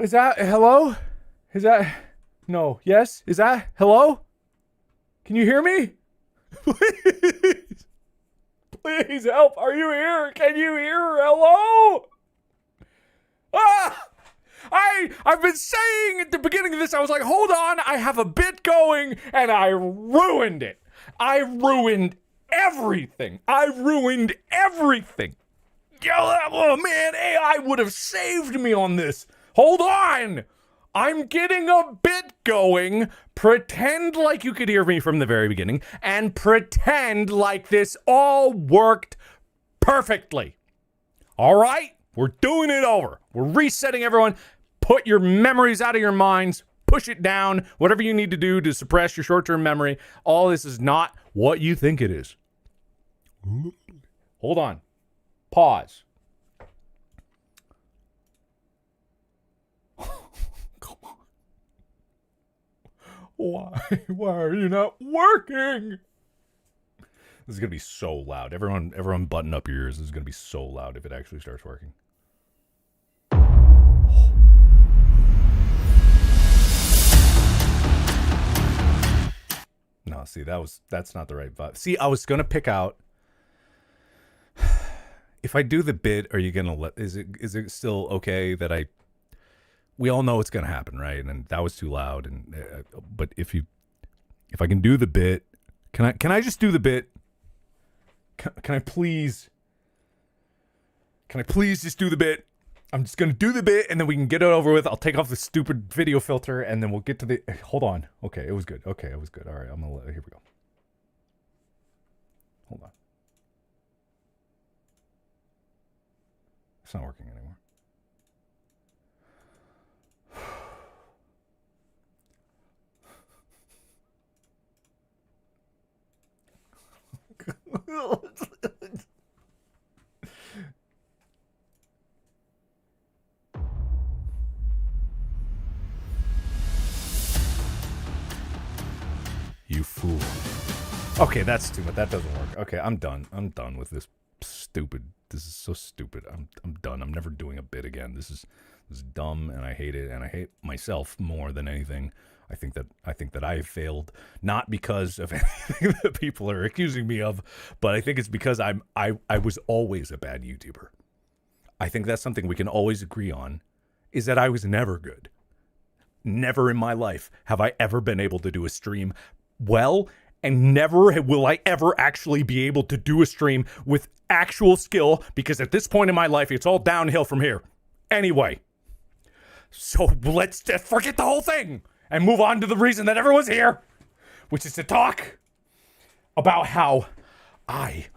Is that hello? Is that no? Yes? Is that hello? Can you hear me? Please. Please help. Are you here? Can you hear? Hello? Ah! I've been saying at the beginning of this, I was like, hold on, I have a bit going, and I ruined it. I ruined everything. Oh man, AI would have saved me on this. Hold on. I'm getting a bit going. Pretend like you could hear me from the very beginning, and pretend like this all worked perfectly. All right? We're doing it over. We're resetting everyone. Put your memories out of your minds. Push it down. Whatever you need to do to suppress your short-term memory. All this is not what you think it is. Hold on. Pause. Come on. Why are you not working? This is going to be so loud. Everyone button up your ears. This is going to be so loud if it actually starts working. No, see, that's not the right vibe. See, I was going to pick out, if I do the bit, are you going to is it still okay that we all know it's going to happen, right? And that was too loud. And but if I can do the bit, can I just do the bit? Can I please just do the bit? I'm just going to do the bit, and then we can get it over with. I'll take off the stupid video filter, and then we'll get to the... Hold on. Okay, it was good. Okay, it was good. All right, I'm going to... Here we go. Hold on. It's not working anymore. You fool. Okay, that's too much. That doesn't work. Okay, I'm done. I'm done with this stupid. This is so stupid. I'm done. I'm never doing a bit again. This is dumb, and I hate it, and I hate myself more than anything. I think that I have failed, not because of anything that people are accusing me of, but I think it's because I was always a bad YouTuber. I think that's something we can always agree on, is that I was never good. Never in my life have I ever been able to do a stream well, and never will I ever actually be able to do a stream with actual skill, because at this point in my life, it's all downhill from here. Anyway, so let's just forget the whole thing and move on to the reason that everyone's here, which is to talk about how I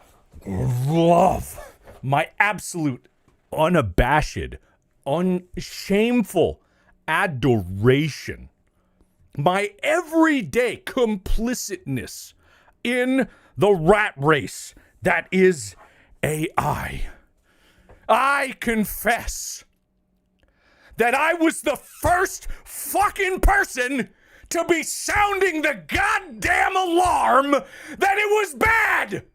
love my absolute, unabashed, unshameful adoration, my everyday complicitness in the rat race that is AI. I confess that I was the first fucking person to be sounding the goddamn alarm that it was bad.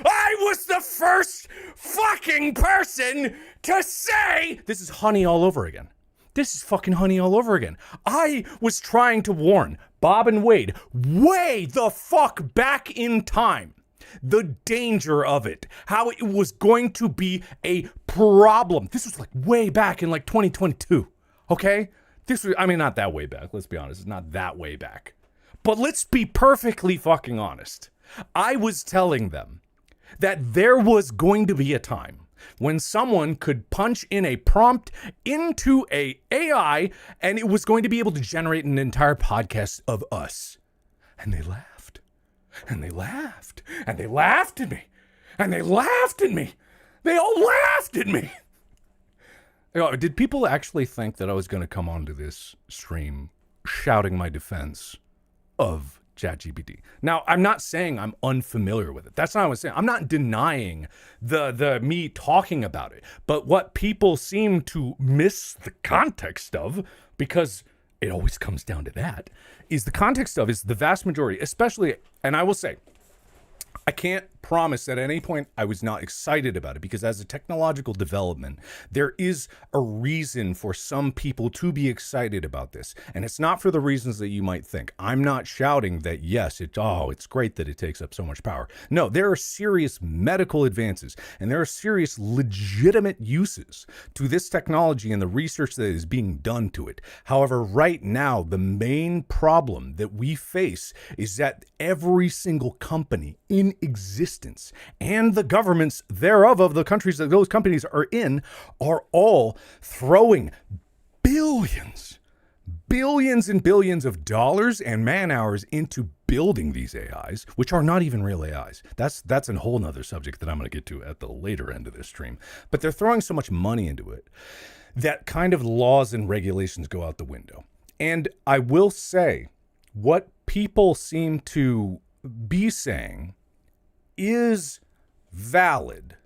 I was the first fucking person to say, this is honey all over again. This is fucking honey all over again. I was trying to warn Bob and Wade way the fuck back in time. The danger of it. How it was going to be a problem. This was like way back in like 2022. Okay? This was, I mean, not that way back. Let's be honest. It's not that way back. But let's be perfectly fucking honest. I was telling them that there was going to be a time when someone could punch in a prompt into a AI and it was going to be able to generate an entire podcast of us. And they laughed. And they laughed. And they laughed at me. And they laughed at me. They all laughed at me. Did people actually think that I was going to come onto this stream shouting my defense of ChatGPT? Now, I'm not saying I'm unfamiliar with it. That's not what I'm saying. I'm not denying the me talking about it. But what people seem to miss the context of, because it always comes down to that, is the context of is the vast majority, especially, and I will say, I can't promise that at any point I was not excited about it, because as a technological development, there is a reason for some people to be excited about this. And it's not for the reasons that you might think. I'm not shouting that, yes, it's great that it takes up so much power. No, there are serious medical advances and there are serious legitimate uses to this technology and the research that is being done to it. However, right now, the main problem that we face is that every single company in existence and the governments thereof of the countries that those companies are in are all throwing billions and billions of dollars and man hours into building these AIs, which are not even real AIs. That's a whole nother subject that I'm going to get to at the later end of this stream. But they're throwing so much money into it that kind of laws and regulations go out the window. And I will say, what people seem to be saying is valid.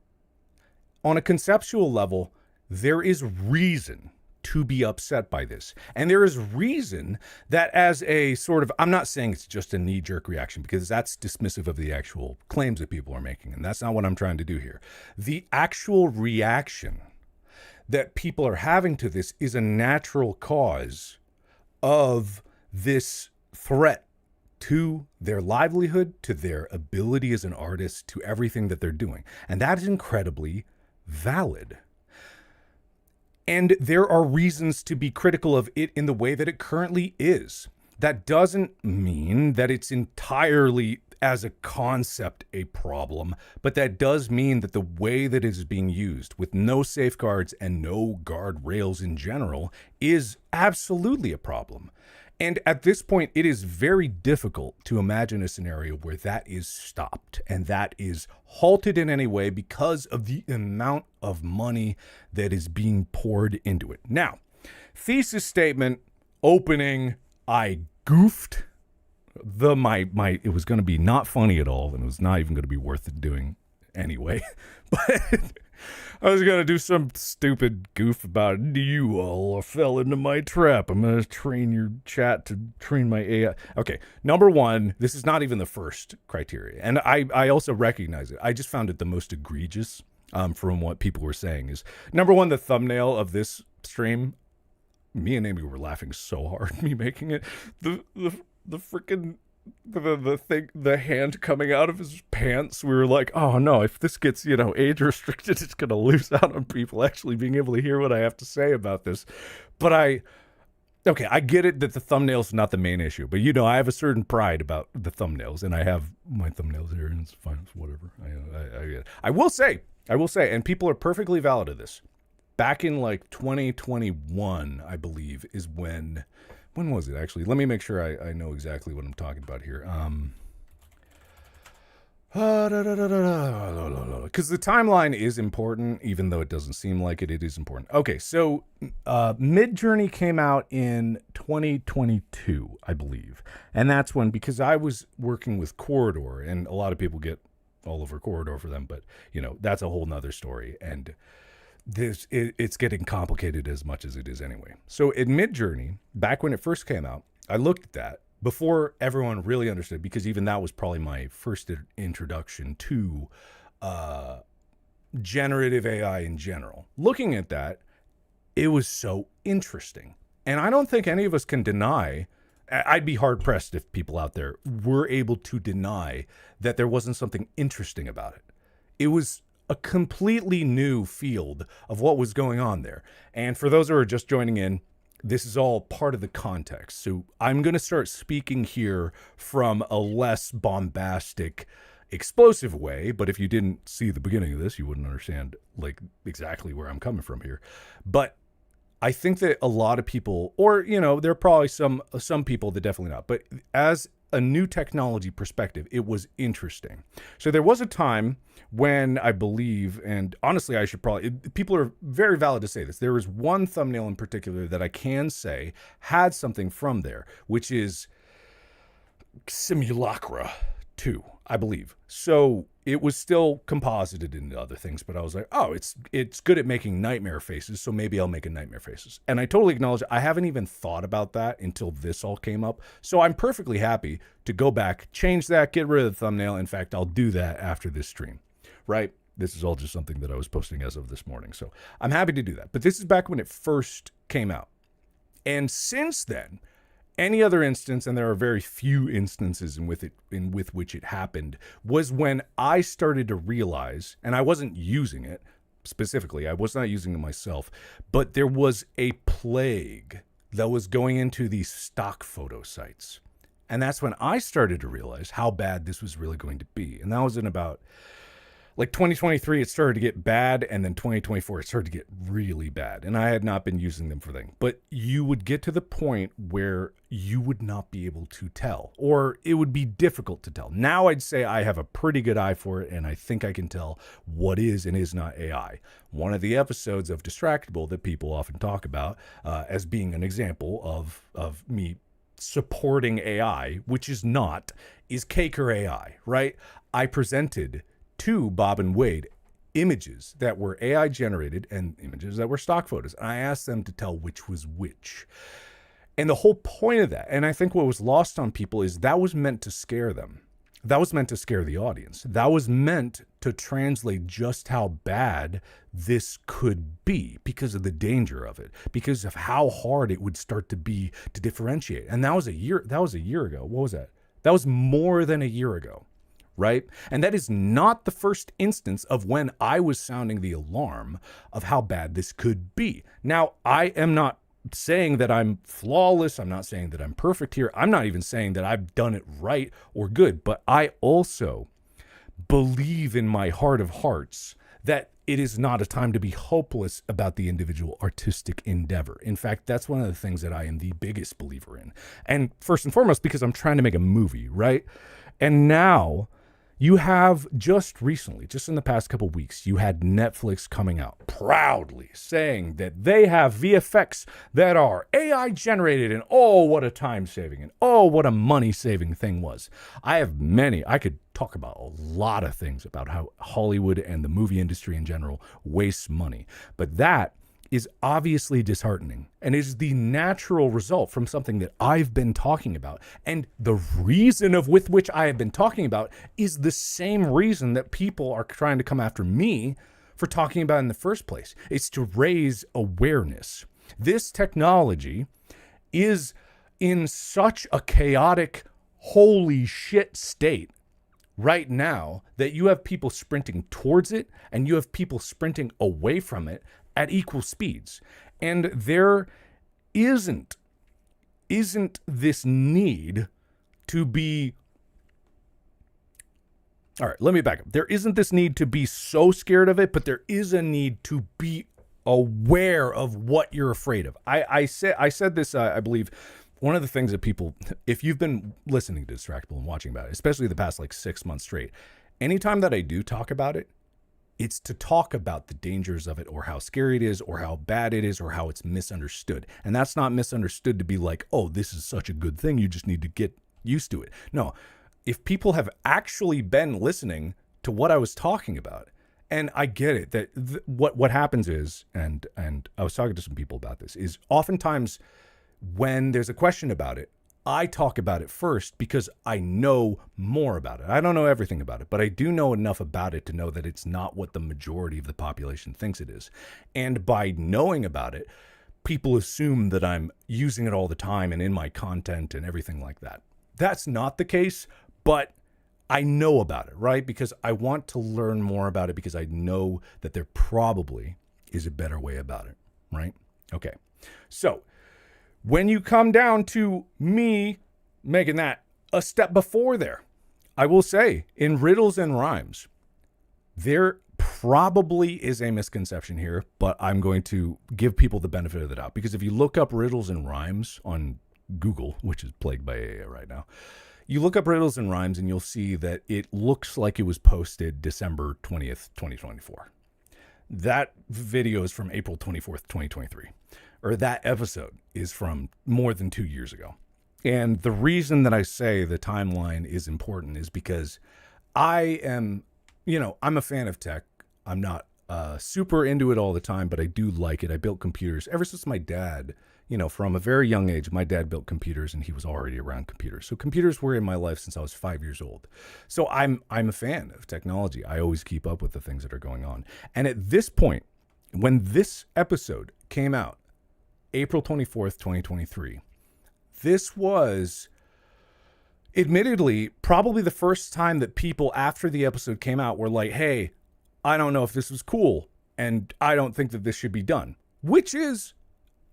On a conceptual level, there is reason to be upset by this. And there is reason that as a sort of, I'm not saying it's just a knee-jerk reaction, because that's dismissive of the actual claims that people are making, and that's not what I'm trying to do here. The actual reaction that people are having to this is a natural cause of this threat to their livelihood, to their ability as an artist, to everything that they're doing. And that is incredibly valid. And there are reasons to be critical of it in the way that it currently is. That doesn't mean that it's entirely, as a concept, a problem, but that does mean that the way that it is being used, with no safeguards and no guardrails in general, is absolutely a problem. And at this point, it is very difficult to imagine a scenario where that is stopped and that is halted in any way because of the amount of money that is being poured into it. Now, thesis statement, opening, I goofed. It was going to be not funny at all, and it was not even going to be worth it doing anyway. But I was going to do some stupid goof about you all fell into my trap. I'm going to train your chat to train my AI. Okay, number one, this is not even the first criteria. And I also recognize it. I just found it the most egregious from what people were saying is, number one, the thumbnail of this stream, me and Amy were laughing so hard, me making it. The freaking... the hand coming out of his pants, we were like, oh no, if this gets, age restricted, it's going to lose out on people actually being able to hear what I have to say about this. But I get it that the thumbnail's not the main issue, but I have a certain pride about the thumbnails, and I have my thumbnails here, and it's fine, it's whatever. I will say, and people are perfectly valid of this. Back in like 2021, I believe, is when was it actually? Let me make sure I know exactly what I'm talking about here. Because the timeline is important, even though it doesn't seem like it is important. Okay, so Midjourney came out in 2022, I believe. And that's when, because I was working with Corridor, and a lot of people get all over Corridor for them, but, that's a whole nother story. And it's getting complicated as much as it is anyway. So in Midjourney, back when it first came out, I looked at that before everyone really understood, because even that was probably my first introduction to generative AI in general. Looking at that, it was so interesting. And I don't think any of us can deny, I'd be hard pressed if people out there were able to deny that there wasn't something interesting about it. It was a completely new field of what was going on there. And for those who are just joining in, this is all part of the context. So I'm going to start speaking here from a less bombastic, explosive way. But if you didn't see the beginning of this, you wouldn't understand like exactly where I'm coming from here. But I think that a lot of people, or, there are probably some people that definitely not, but as a new technology perspective, it was interesting. So there was a time when I believe, and honestly, people are very valid to say this. There is one thumbnail in particular that I can say had something from there, which is Simulacra 2, I believe. So it was still composited into other things, but I was like, oh, it's good at making nightmare faces, so maybe I'll make a nightmare faces. And I totally acknowledge I haven't even thought about that until this all came up. So I'm perfectly happy to go back, change that, get rid of the thumbnail. In fact, I'll do that after this stream, right? This is all just something that I was posting as of this morning. So I'm happy to do that. But this is back when it first came out. And since then, any other instance, and there are very few instances with which it happened, was when I started to realize, and I wasn't using it specifically, I was not using it myself, but there was a plague that was going into these stock photo sites. And that's when I started to realize how bad this was really going to be. And that was in about, like 2023, it started to get bad, and then 2024, it started to get really bad. And I had not been using them for things. But you would get to the point where you would not be able to tell, or it would be difficult to tell. Now I'd say I have a pretty good eye for it, and I think I can tell what is and is not AI. One of the episodes of Distractable that people often talk about as being an example of me supporting AI, which is not, is Caker AI, right? I presented to Bob and Wade images that were AI generated and images that were stock photos. And I asked them to tell which was which. And the whole point of that, and I think what was lost on people, is that was meant to scare them. That was meant to scare the audience. That was meant to translate just how bad this could be because of the danger of it, because of how hard it would start to be to differentiate. And that was a year ago. What was that? That was more than a year ago. Right? And that is not the first instance of when I was sounding the alarm of how bad this could be. Now, I am not saying that I'm flawless. I'm not saying that I'm perfect here. I'm not even saying that I've done it right or good. But I also believe in my heart of hearts that it is not a time to be hopeless about the individual artistic endeavor. In fact, that's one of the things that I am the biggest believer in. And first and foremost, because I'm trying to make a movie, right? And now you have just recently, just in the past couple weeks, you had Netflix coming out proudly saying that they have VFX that are AI generated, and oh, what a time saving, and oh, what a money saving thing was. I could talk about a lot of things about how Hollywood and the movie industry in general wastes money, but that is obviously disheartening and is the natural result from something that I've been talking about. And the reason with which I have been talking about is the same reason that people are trying to come after me for talking about in the first place. It's to raise awareness. This technology is in such a chaotic, holy shit state right now that you have people sprinting towards it and you have people sprinting away from it at equal speeds. And there isn't this need to be, all right, let me back up. There isn't this need to be so scared of it, but there is a need to be aware of what you're afraid of. I said this, I believe, one of the things that people, if you've been listening to Distractable and watching about it, especially the past like 6 months straight, anytime that I do talk about it, it's to talk about the dangers of it or how scary it is or how bad it is or how it's misunderstood. And that's not misunderstood to be like, oh, this is such a good thing, you just need to get used to it. No, if people have actually been listening to what I was talking about, and I get it, that what happens is, and I was talking to some people about this, is oftentimes when there's a question about it, I talk about it first because I know more about it. I don't know everything about it, but I do know enough about it to know that it's not what the majority of the population thinks it is. And by knowing about it, people assume that I'm using it all the time and in my content and everything like that. That's not the case, but I know about it, right? Because I want to learn more about it because I know that there probably is a better way about it, right? Okay, so when you come down to me making that a step before there, I will say in riddles and rhymes, there probably is a misconception here, but I'm going to give people the benefit of the doubt. Because if you look up riddles and rhymes on Google, which is plagued by AI right now, you look up riddles and rhymes and you'll see that it looks like it was posted December 20th, 2024. That video is from April 24th, 2023. Or that episode is from more than 2 years ago. And the reason that I say the timeline is important is because I am, I'm a fan of tech. I'm not super into it all the time, but I do like it. I built computers ever since my dad, from a very young age. My dad built computers and he was already around computers. So computers were in my life since I was 5 years old. So I'm a fan of technology. I always keep up with the things that are going on. And at this point, when this episode came out, April 24th, 2023, this was admittedly probably the first time that people after the episode came out were like, hey, I don't know if this was cool, and I don't think that this should be done, which is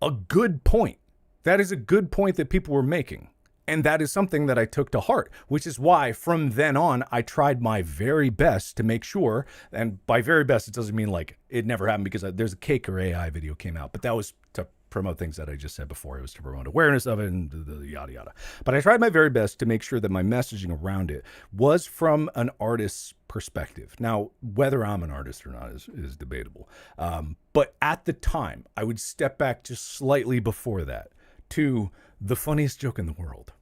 a good point. That is a good point that people were making. And that is something that I took to heart, which is why from then on, I tried my very best to make sure, and by very best, it doesn't mean like it never happened because there's a Cake or AI video came out, but that was to promote things that I just said before. It was to promote awareness of it and the yada, yada. But I tried my very best to make sure that my messaging around it was from an artist's perspective. Now, whether I'm an artist or not is debatable. But at the time, I would step back just slightly before that to the funniest joke in the world.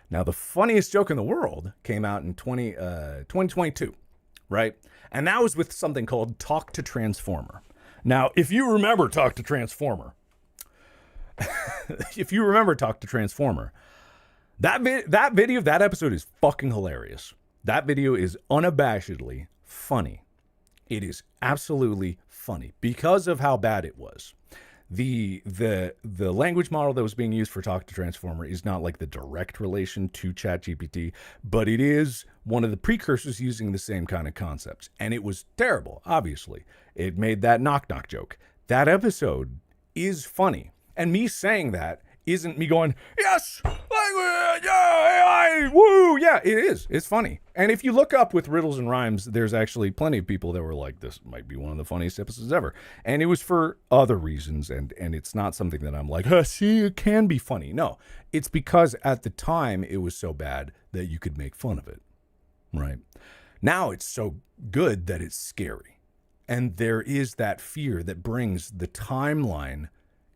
Now, the funniest joke in the world came out in 2022, right? And that was with something called Talk to Transformer. Now, if you remember Talk to Transformer, that video, that episode is fucking hilarious. That video is unabashedly funny. It is absolutely funny because of how bad it was. The language model that was being used for Talk to Transformer is not like the direct relation to ChatGPT, but it is one of the precursors using the same kind of concepts. And it was terrible, obviously. It made that knock-knock joke. That episode is funny. And me saying that isn't me going, yes, language, yeah, AI, woo, yeah, it is. It's funny. And if you look up with riddles and rhymes, there's actually plenty of people that were like, this might be one of the funniest episodes ever. And it was for other reasons, and it's not something that I'm like, see, it can be funny. No, it's because at the time it was so bad that you could make fun of it, right? Now it's so good that it's scary. And there is that fear that brings the timeline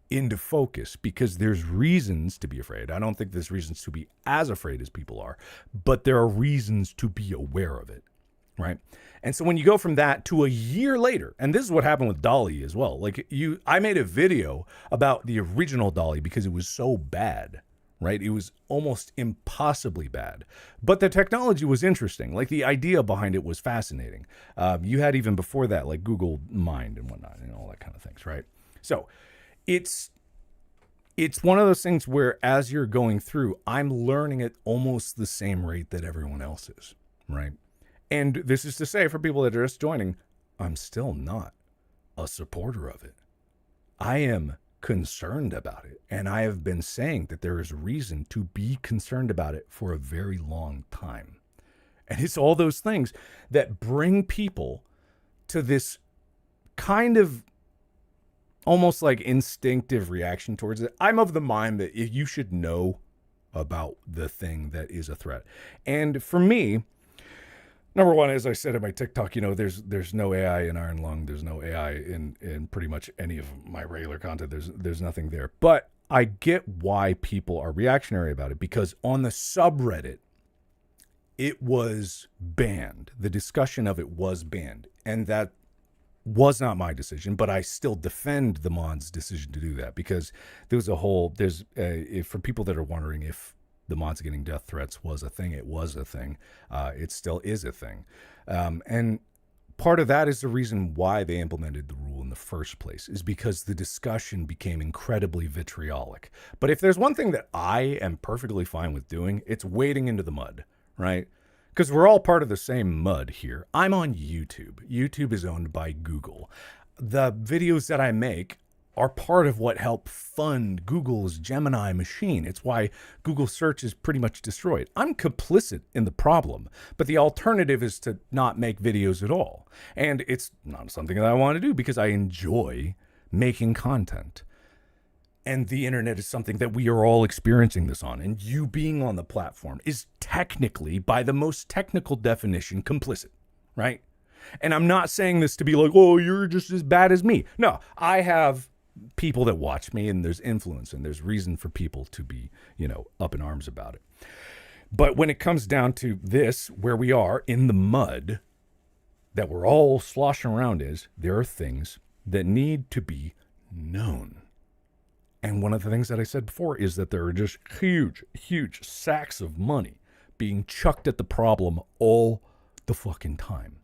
into focus because there's reasons to be afraid. I don't think there's reasons to be as afraid as people are, but there are reasons to be aware of it, right? And so when you go from that to a year later, and this is what happened with DALL-E as well. I made a video about the original DALL-E because it was so bad, right? It was almost impossibly bad, but the technology was interesting. Like the idea behind it was fascinating. You had even before that, like Google Mind and whatnot and all that kind of things, right? So it's one of those things where as you're going through, I'm learning at almost the same rate that everyone else is, right? And this is to say for people that are just joining, I'm still not a supporter of it. I am concerned about it. And I have been saying that there is reason to be concerned about it for a very long time. And it's all those things that bring people to this kind of almost like instinctive reaction towards it. I'm of the mind that if you should know about the thing that is a threat. And for me, number one, as I said in my TikTok, there's no AI in Iron Lung. There's no AI in pretty much any of my regular content. There's nothing there. But I get why people are reactionary about it because on the subreddit, it was banned. The discussion of it was banned. And that was not my decision, but I still defend the mod's decision to do that because for people that are wondering if the mods getting death threats was a thing, it was a thing. It still is a thing. And part of that is the reason why they implemented the rule in the first place is because the discussion became incredibly vitriolic. But if there's one thing that I am perfectly fine with doing, it's wading into the mud, right? Because we're all part of the same mud here. I'm on YouTube. YouTube is owned by Google. The videos that I make are part of what helped fund Google's Gemini machine. It's why Google search is pretty much destroyed. I'm complicit in the problem, but the alternative is to not make videos at all. And it's not something that I want to do because I enjoy making content. And the internet is something that we are all experiencing this on. And you being on the platform is technically, by the most technical definition, complicit, right? And I'm not saying this to be like, oh, you're just as bad as me. No, I have people that watch me, and there's influence, and there's reason for people to be, up in arms about it. But when it comes down to this, where we are in the mud that we're all sloshing around there are things that need to be known. And one of the things that I said before is that there are just huge, huge sacks of money being chucked at the problem all the fucking time.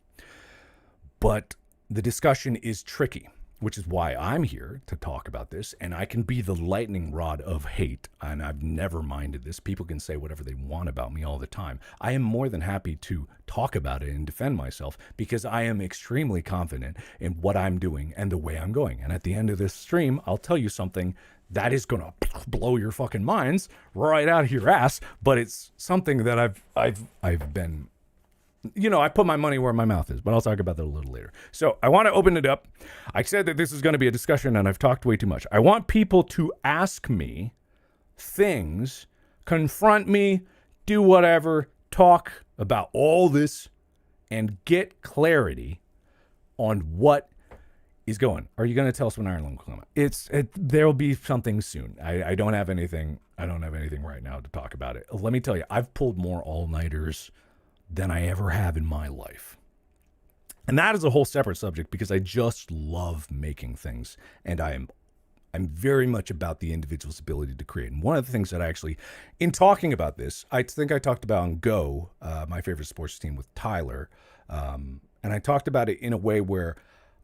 But the discussion is tricky, which is why I'm here to talk about this. And I can be the lightning rod of hate. And I've never minded this. People can say whatever they want about me all the time. I am more than happy to talk about it and defend myself because I am extremely confident in what I'm doing and the way I'm going. And at the end of this stream, I'll tell you something that is going to blow your fucking minds right out of your ass. But it's something that I've been, I put my money where my mouth is, but I'll talk about that a little later. So I want to open it up. I said that this is going to be a discussion and I've talked way too much. I want people to ask me things, confront me, do whatever, talk about all this and get clarity on what is going. Are you going to tell us when Iron Lung will come out? There'll be something soon. I don't have anything. I don't have anything right now to talk about it. Let me tell you, I've pulled more all-nighters than I ever have in my life. And that is a whole separate subject because I just love making things. And I'm very much about the individual's ability to create. And one of the things that I actually, in talking about this, I think I talked about on Go, my favorite sports team with Tyler. And I talked about it in a way where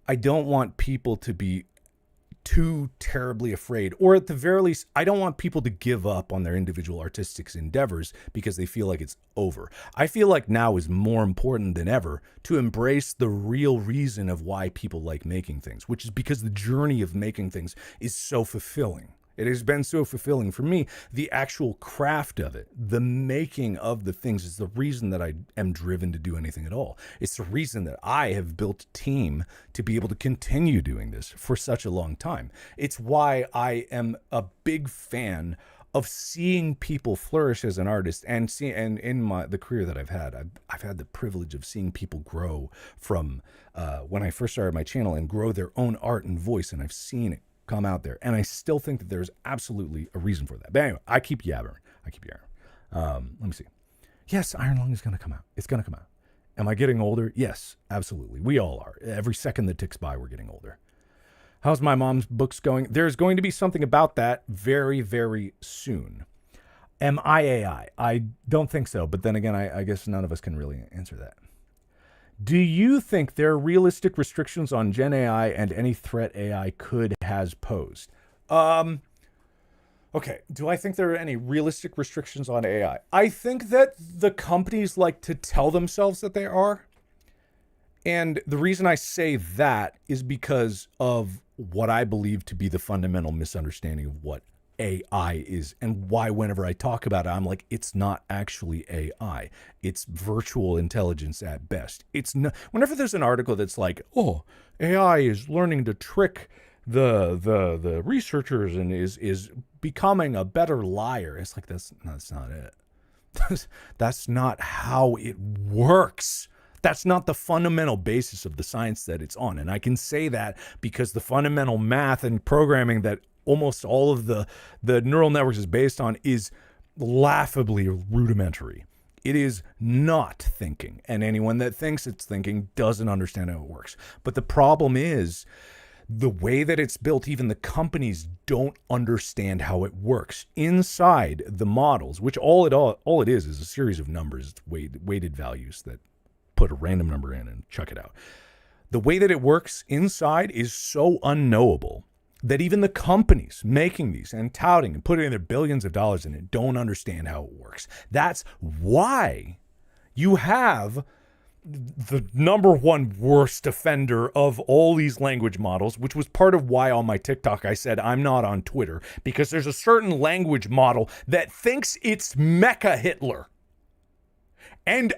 I don't want people to be too terribly afraid, or at the very least, I don't want people to give up on their individual artistic endeavors because they feel like it's over. I feel like now is more important than ever to embrace the real reason of why people like making things, which is because the journey of making things is so fulfilling. It has been so fulfilling for me. The actual craft of it, the making of the things is the reason that I am driven to do anything at all. It's the reason that I have built a team to be able to continue doing this for such a long time. It's why I am a big fan of seeing people flourish as an artist and in the career that I've had the privilege of seeing people grow from when I first started my channel and grow their own art and voice, and I've seen it come out there. And I still think that there's absolutely a reason for that. But anyway, I keep yabbering. Let me see. Yes, Iron Lung is going to come out. It's going to come out. Am I getting older? Yes, absolutely. We all are. Every second that ticks by, we're getting older. How's my mom's books going? There's going to be something about that very, very soon. Am I AI? I don't think so. But then again, I guess none of us can really answer that. Do you think there are realistic restrictions on Gen AI and any threat AI has posed? Okay. Do I think there are any realistic restrictions on AI? I think that the companies like to tell themselves that they are. And the reason I say that is because of what I believe to be the fundamental misunderstanding of what AI is, and why whenever I talk about it, I'm like, it's not actually AI. It's virtual intelligence at best. It's not. Whenever there's an article that's like, oh, AI is learning to trick the researchers and is becoming a better liar, it's like, that's not it. That's not how it works. That's not the fundamental basis of the science that it's on. And I can say that because the fundamental math and programming that almost all of the neural networks is based on is laughably rudimentary. It is not thinking. And anyone that thinks it's thinking doesn't understand how it works. But the problem is the way that it's built, even the companies don't understand how it works. Inside the models, which all it is a series of numbers, weighted values that put a random number in and chuck it out. The way that it works inside is so unknowable that even the companies making these and touting and putting their billions of dollars in it don't understand how it works. That's why you have the number one worst offender of all these language models, which was part of why on my TikTok I said I'm not on Twitter, because there's a certain language model that thinks it's Mecha Hitler. And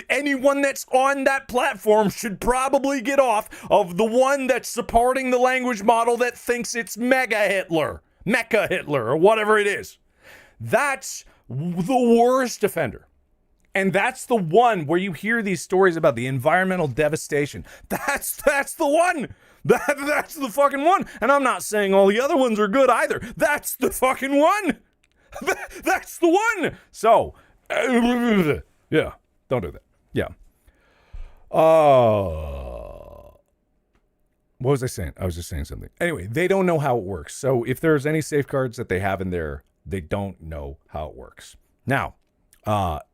anyone that's on that platform should probably get off of the one that's supporting the language model that thinks it's Mega Hitler, Mecha Hitler, or whatever it is. That's the worst offender. And that's the one where you hear these stories about the environmental devastation. That's the one. That's the fucking one. And I'm not saying all the other ones are good either. That's the fucking one. That's the one. So, yeah, don't do that. Yeah. What was I saying? I was just saying something. Anyway, they don't know how it works. So if there's any safeguards that they have in there, they don't know how it works. Now,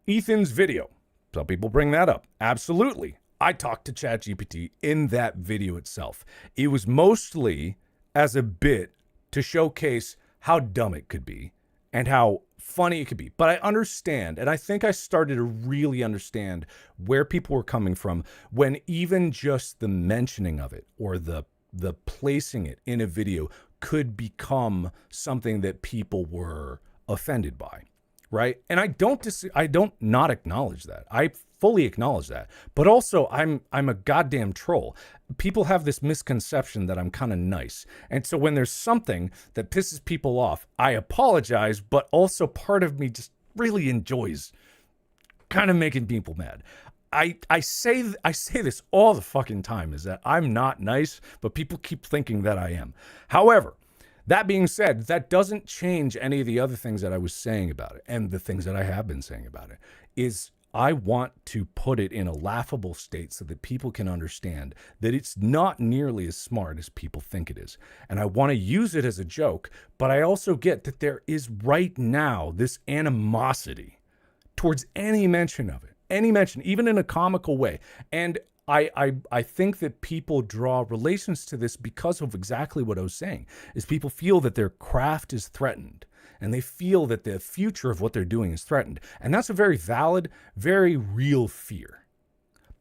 Ethan's video. Some people bring that up. Absolutely. I talked to ChatGPT in that video itself. It was mostly as a bit to showcase how dumb it could be and how funny it could be. But I understand, and I think I started to really understand where people were coming from when even just the mentioning of it or the placing it in a video could become something that people were offended by, right? And I don't not acknowledge that. I fully acknowledge that. But also I'm a goddamn troll. People have this misconception that I'm kind of nice. And so when there's something that pisses people off, I apologize, but also part of me just really enjoys kind of making people mad. I say this all the fucking time, is that I'm not nice, but people keep thinking that I am. However, that being said, that doesn't change any of the other things that I was saying about it, and the things that I have been saying about it, is I want to put it in a laughable state so that people can understand that it's not nearly as smart as people think it is. And I want to use it as a joke, but I also get that there is right now this animosity towards any mention of it, any mention, even in a comical way. And I think that people draw relations to this because of exactly what I was saying, is people feel that their craft is threatened. And they feel that the future of what they're doing is threatened. And that's a very valid, very real fear.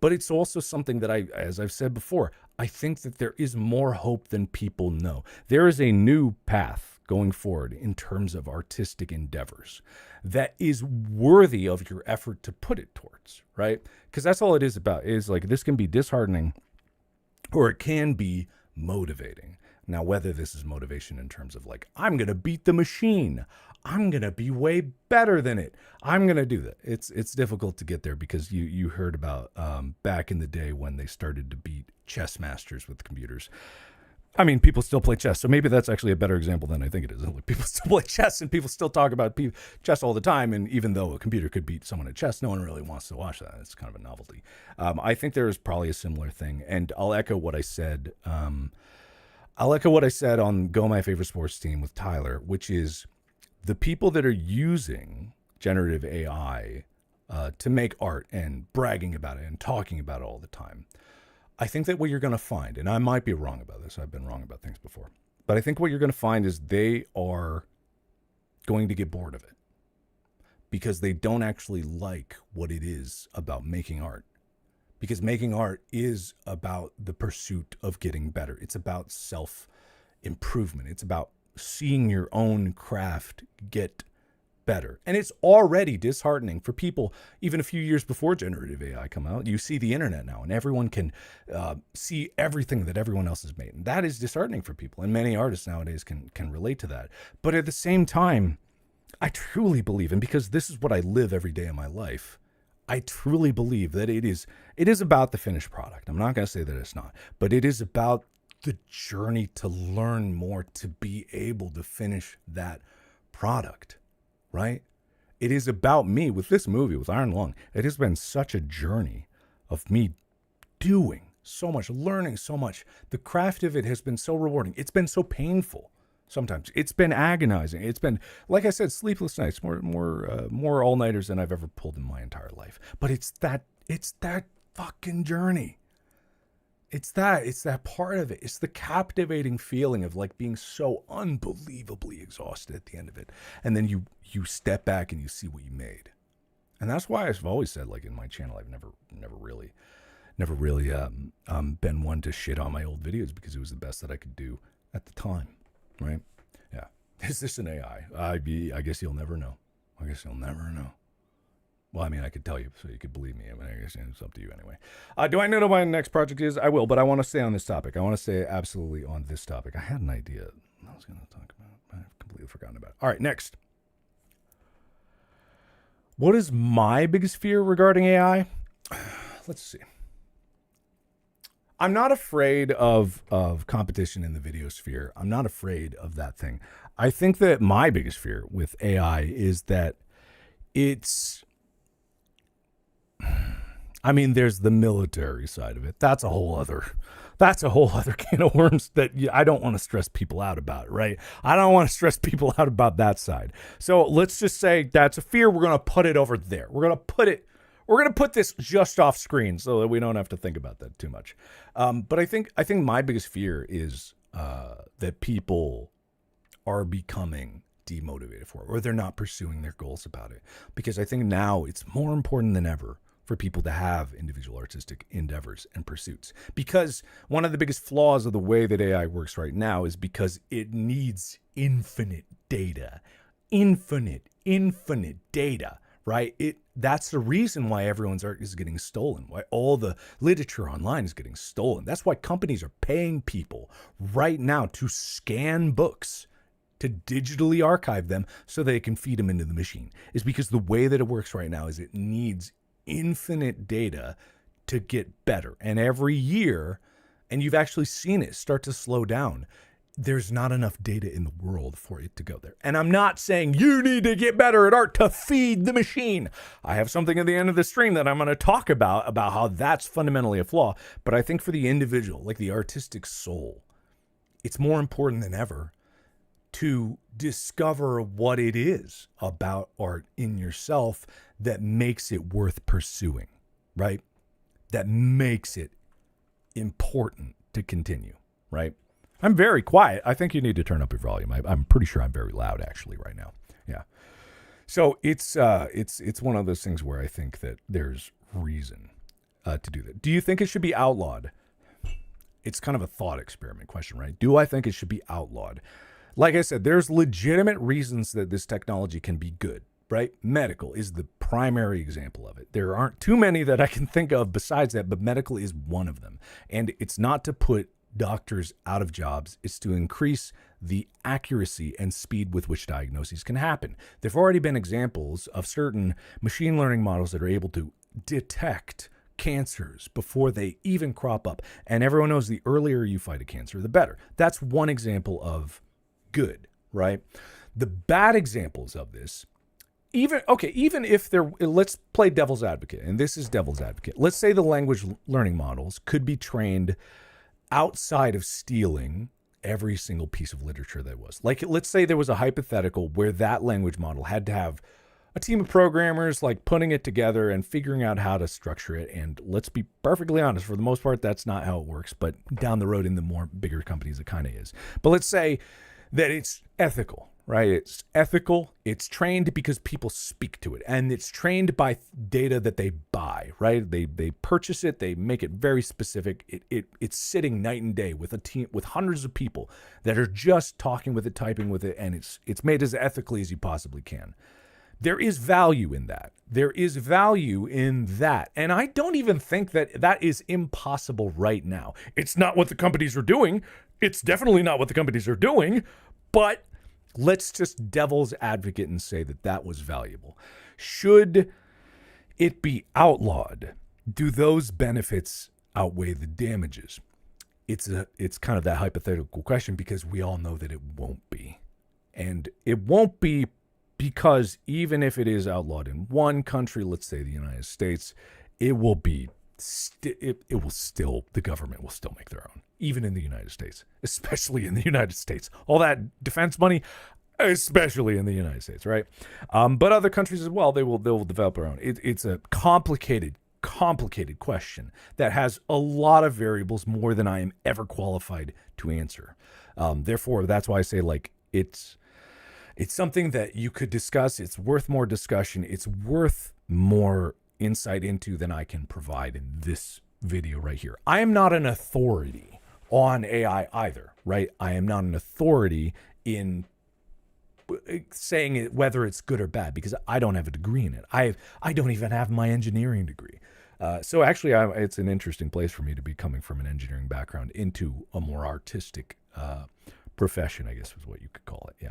But it's also something that as I've said before, I think that there is more hope than people know. There is a new path going forward in terms of artistic endeavors that is worthy of your effort to put it towards, right? Because that's all it is about, is like, this can be disheartening or it can be motivating. Now, whether this is motivation in terms of like, I'm going to beat the machine, I'm going to be way better than it, I'm going to do that. It's difficult to get there because you heard about back in the day when they started to beat chess masters with computers. I mean, people still play chess, so maybe that's actually a better example than I think it is. People still play chess, and people still talk about chess all the time, and even though a computer could beat someone at chess, no one really wants to watch that. It's kind of a novelty. I think there is probably a similar thing, and I'll echo what I said. I'll echo what I said on Go My Favorite Sports Team with Tyler, which is the people that are using generative AI to make art and bragging about it and talking about it all the time. I think that what you're going to find, and I might be wrong about this, I've been wrong about things before, but I think what you're going to find is they are going to get bored of it because they don't actually like what it is about making art. Because making art is about the pursuit of getting better. It's about self-improvement. It's about seeing your own craft get better. And it's already disheartening for people, even a few years before generative AI come out. You see the internet now, and everyone can see everything that everyone else has made. And that is disheartening for people. And many artists nowadays can relate to that. But at the same time, I truly believe, and because this is what I live every day of my life, I truly believe that it is about the finished product. I'm not going to say that it's not, but it is about the journey to learn more, to be able to finish that product, right? It is about me with this movie, with Iron Lung. It has been such a journey of me doing so much, learning so much. The craft of it has been so rewarding. It's been so painful. Sometimes it's been agonizing. It's been, like I said, sleepless nights, more all-nighters than I've ever pulled in my entire life. But it's that fucking journey. It's that part of it. It's the captivating feeling of like being so unbelievably exhausted at the end of it. And then you step back and you see what you made. And that's why I've always said, like in my channel, I've never really been one to shit on my old videos because it was the best that I could do at the time. Right? Yeah. Is this an AI? I guess you'll never know. I guess you'll never know. Well, I mean, I could tell you so you could believe me. I mean, I guess it's up to you anyway. Do I know what my next project is? I will, but I want to stay on this topic. I want to stay absolutely on this topic. I had an idea I was going to talk about, but I've completely forgotten about it. All right, next. What is my biggest fear regarding AI? Let's see. I'm not afraid of competition in the video sphere. I'm not afraid of that thing. I think that my biggest fear with AI is that it's, I mean, there's the military side of it. That's a whole other can of worms that I don't want to stress people out about, right? I don't want to stress people out about that side. So let's just say that's a fear. We're going to put it over there. We're going to put this just off screen so that we don't have to think about that too much. But I think my biggest fear is that people are becoming demotivated for it, or they're not pursuing their goals about it. Because I think now it's more important than ever for people to have individual artistic endeavors and pursuits. Because one of the biggest flaws of the way that AI works right now is because it needs infinite data. Infinite data, right? That's the reason why everyone's art is getting stolen, why all the literature online is getting stolen. That's why companies are paying people right now to scan books, to digitally archive them so they can feed them into the machine. Is because the way that it works right now is it needs infinite data to get better. And every year, and you've actually seen it start to slow down, there's not enough data in the world for it to go there. And I'm not saying you need to get better at art to feed the machine. I have something at the end of the stream that I'm going to talk about how that's fundamentally a flaw. But I think for the individual, like the artistic soul, it's more important than ever to discover what it is about art in yourself that makes it worth pursuing, right? That makes it important to continue, right? I'm very quiet. I think you need to turn up your volume. I'm pretty sure I'm very loud actually right now. Yeah. So it's one of those things where I think that there's reason to do that. Do you think it should be outlawed? It's kind of a thought experiment question, right? Do I think it should be outlawed? Like I said, there's legitimate reasons that this technology can be good, right? Medical is the primary example of it. There aren't too many that I can think of besides that, but medical is one of them. And it's not to put doctors out of jobs. It's to increase the accuracy and speed with which diagnoses can happen. There've already been examples of certain machine learning models that are able to detect cancers before they even crop up. And everyone knows the earlier you fight a cancer, the better. That's one example of good, right? The bad examples of this, even if they're, let's play devil's advocate, and this is devil's advocate. Let's say the language learning models could be trained outside of stealing every single piece of literature that was. Like, let's say there was a hypothetical where that language model had to have a team of programmers like putting it together and figuring out how to structure it. And let's be perfectly honest, for the most part, that's not how it works. But down the road in the more bigger companies, it kind of is. But let's say that it's ethical, right? It's ethical. It's trained because people speak to it, and it's trained by data that they buy, right? They purchase it. They make it very specific. It's sitting night and day with a team, with hundreds of people that are just talking with it, typing with it, and it's made as ethically as you possibly can. There is value in that. There is value in that. And I don't even think that is impossible right now. It's not what the companies are doing. It's definitely not what the companies are doing. But let's just devil's advocate and say that was valuable. Should it be outlawed? Do those benefits outweigh the damages? It's kind of that hypothetical question, because we all know that it won't be. And it won't be because even if it is outlawed in one country, let's say the United States, it will be the government will still make their own, even in the United States, especially in the United States. All that defense money, especially in the United States, right? But other countries as well, they'll develop their own. It's a complicated question that has a lot of variables, more than I am ever qualified to answer. Therefore, that's why I say, like, it's something that you could discuss. It's worth more discussion. It's worth more insight into than I can provide in this video right here. I am not an authority on AI either, right? I am not an authority in saying whether it's good or bad, because I don't have a degree in it. I don't even have my engineering degree. So actually, it's an interesting place for me to be coming from an engineering background into a more artistic profession, I guess is what you could call it. Yeah.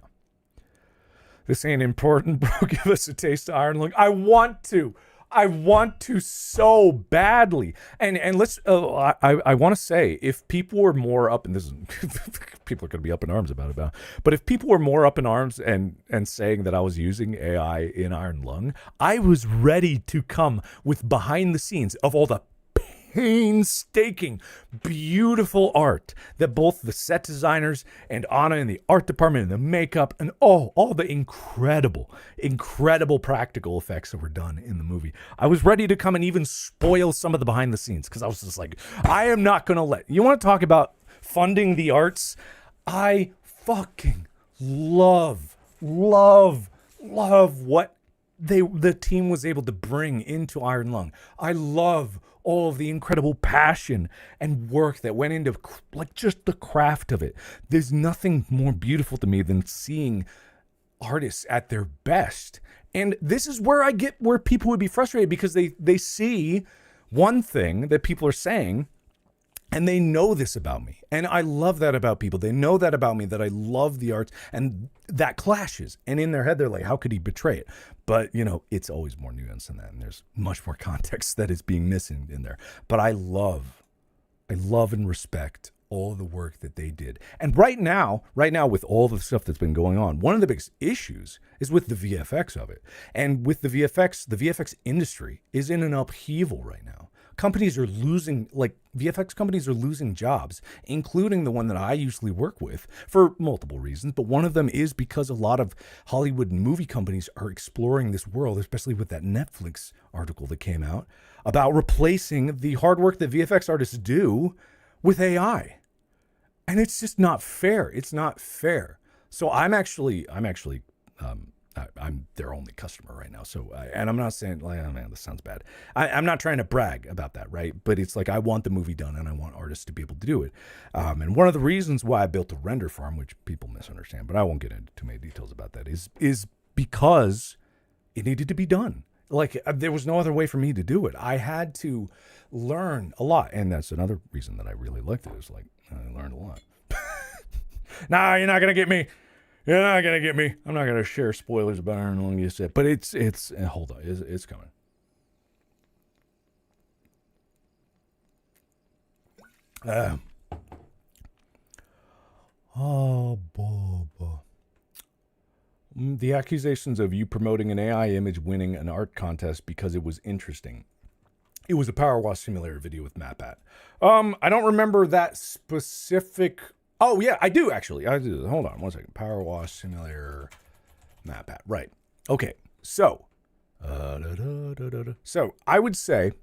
This ain't important, bro. Give us a taste of Iron Lung. I want to. I want to so badly. And let's, I want to say, if people were more up, and this is, people are going to be up in arms about it now, but if people were more up in arms and saying that I was using AI in Iron Lung, I was ready to come with behind the scenes of all the painstaking, beautiful art that both the set designers and Anna in the art department and the makeup and all the incredible practical effects that were done in the movie. I was ready to come and even spoil some of the behind the scenes because I was just like, I am not going to let you want to talk about funding the arts. I fucking love what the team was able to bring into Iron Lung. I love all of the incredible passion and work that went into like just the craft of it. There's nothing more beautiful to me than seeing artists at their best. And this is where I get where people would be frustrated because they see one thing that people are saying and they know this about me. And I love that about people. They know that about me, that I love the arts, and that clashes. And in their head, they're like, how could he betray it? But, you know, it's always more nuanced than that. And there's much more context that is being missing in there. But I love and respect all the work that they did. And right now, with all the stuff that's been going on, one of the biggest issues is with the VFX of it. And with the VFX industry is in an upheaval right now. Companies are losing, like VFX companies are losing jobs, including the one that I usually work with for multiple reasons. But one of them is because a lot of Hollywood movie companies are exploring this world, especially with that Netflix article that came out about replacing the hard work that VFX artists do with AI. And it's just not fair. It's not fair. So I'm their only customer right now. So, and I'm not saying, like, oh man, this sounds bad. I'm not trying to brag about that, right? But it's like, I want the movie done and I want artists to be able to do it. And one of the reasons why I built a render farm, which people misunderstand, but I won't get into too many details about that, is because it needed to be done. Like, there was no other way for me to do it. I had to learn a lot. And that's another reason that I really liked it, is like, I learned a lot. Nah, you're not going to get me. You're not going to get me. I'm not going to share spoilers about Iron Lung, you said. But it's hold on. It's coming. The accusations of you promoting an AI image winning an art contest because it was interesting. It was a Power Wash Simulator video with MatPat. I don't remember that specific... Oh, yeah, I do, actually. I do. Hold on one second. Power Wash Simulator MatPat. Right. Okay, so... So, I would say,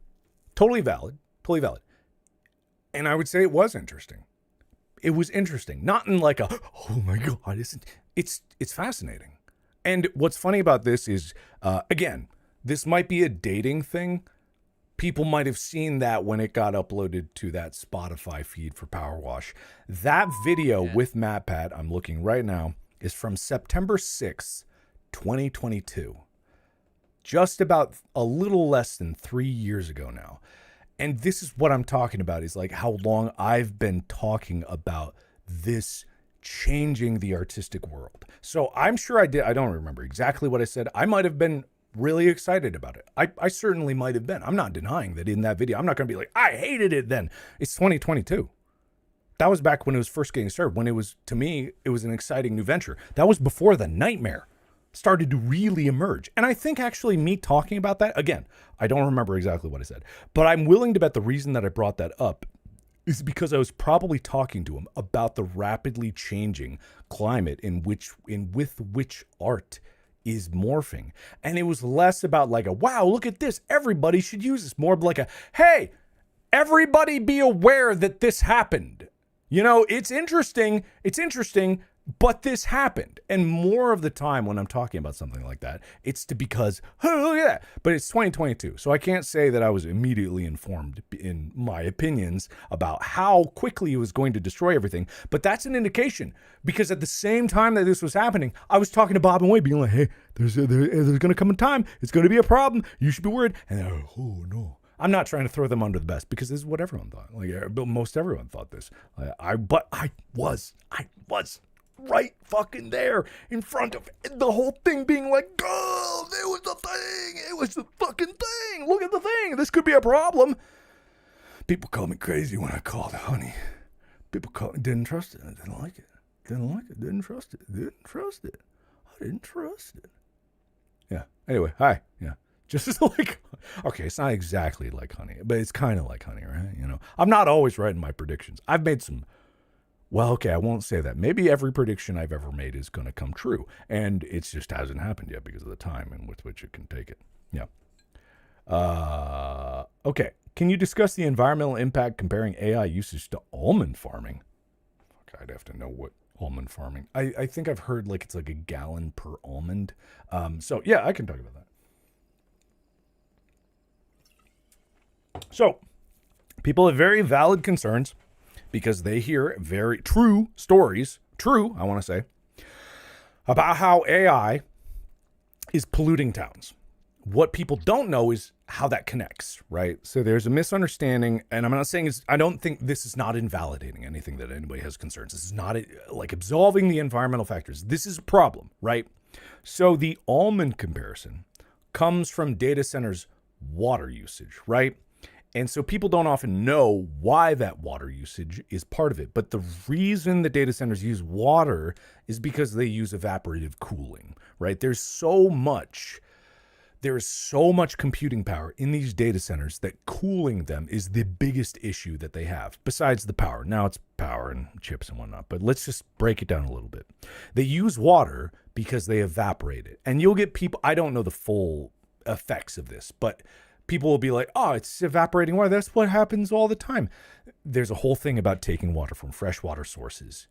totally valid. And I would say it was interesting. It was interesting. Not in like a, oh my God, it's fascinating. And what's funny about this is, again, this might be a dating thing. People might have seen that when it got uploaded to that Spotify feed for Power Wash. That video with MatPat, I'm looking right now, is from September 6th, 2022. Just about a little less than 3 years ago now. And this is what I'm talking about, is like how long I've been talking about this changing the artistic world. So I'm sure I did. I don't remember exactly what I said. I might have been really excited about it. I certainly might have been. I'm not denying that in that video. I'm not going to be like, I hated it then. It's 2022. That was back when it was first getting started. When it was, to me, it was an exciting new venture. That was before the nightmare started to really emerge. And I think actually me talking about that, again, I don't remember exactly what I said, but I'm willing to bet the reason that I brought that up is because I was probably talking to him about the rapidly changing climate with which art is morphing. And it was less about like a, wow, look at this, everybody should use this. More of like a, hey, everybody be aware that this happened. You know, it's interesting, but this happened. And more of the time when I'm talking about something like that, it's because, oh, look at that. But it's 2022. So I can't say that I was immediately informed in my opinions about how quickly it was going to destroy everything. But that's an indication, because at the same time that this was happening, I was talking to Bob and Wade being like, hey, there's going to come a time. It's going to be a problem. You should be worried. And they're like, oh, no. I'm not trying to throw them under the bus, because this is what everyone thought. Like, most everyone thought this. But I was right fucking there in front of the whole thing, being like, oh it was the thing. It was the fucking thing. Look at the thing. This could be a problem. People call me crazy when I called it honey. People didn't trust it. I didn't like it. Didn't trust it. I didn't trust it. Yeah. Anyway, hi. Yeah. Just like, okay, it's not exactly like honey, but it's kind of like honey, right? You know, I'm not always right in my predictions. I've made some, well, okay, I won't say that. Maybe every prediction I've ever made is going to come true. And it just hasn't happened yet because of the time in which it can take it. Yeah. Okay. Can you discuss the environmental impact comparing AI usage to almond farming? Fuck, I'd have to know what almond farming. I think I've heard like it's like a gallon per almond. So yeah, I can talk about that. So people have very valid concerns because they hear very true stories, I want to say, about how AI is polluting towns. What people don't know is how that connects, right? So there's a misunderstanding, and I'm not saying I don't think this is not invalidating anything that anybody has concerns. This is not like absolving the environmental factors. This is a problem, right? So the almond comparison comes from data centers' water usage, right? And so people don't often know why that water usage is part of it. But the reason the data centers use water is because they use evaporative cooling, right? There's so much computing power in these data centers that cooling them is the biggest issue that they have, besides the power. Now it's power and chips and whatnot, but let's just break it down a little bit. They use water because they evaporate it. And you'll get people, I don't know the full effects of this, but people will be like, oh, it's evaporating water. That's what happens all the time. There's a whole thing about taking water from freshwater sources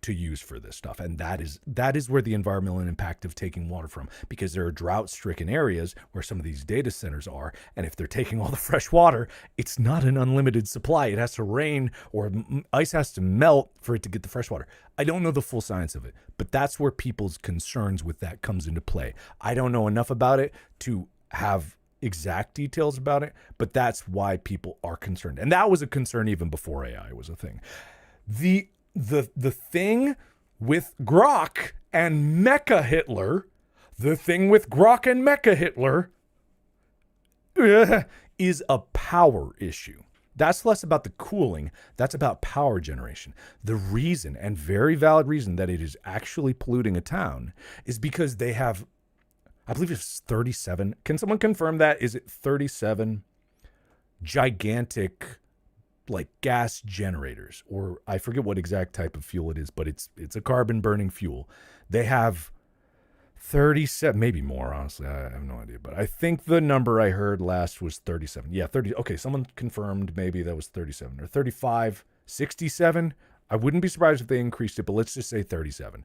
to use for this stuff. And that is where the environmental impact of taking water from, because there are drought-stricken areas where some of these data centers are. And if they're taking all the fresh water, it's not an unlimited supply. It has to rain or ice has to melt for it to get the fresh water. I don't know the full science of it, but that's where people's concerns with that comes into play. I don't know enough about it to have exact details about it, but that's why people are concerned. And that was a concern even before AI was a thing. The thing with Grok and Mecha Hitler, is a power issue. That's less about the cooling. That's about power generation. The reason, and very valid reason, that it is actually polluting a town is because they have, I believe it's 37. Can someone confirm that? Is it 37 gigantic like gas generators? Or I forget what exact type of fuel it is, but it's a carbon burning fuel. They have 37, maybe more, honestly. I have no idea. But I think the number I heard last was 37. Yeah, 30. Okay, someone confirmed maybe that was 37 or 35, 67. I wouldn't be surprised if they increased it, but let's just say 37.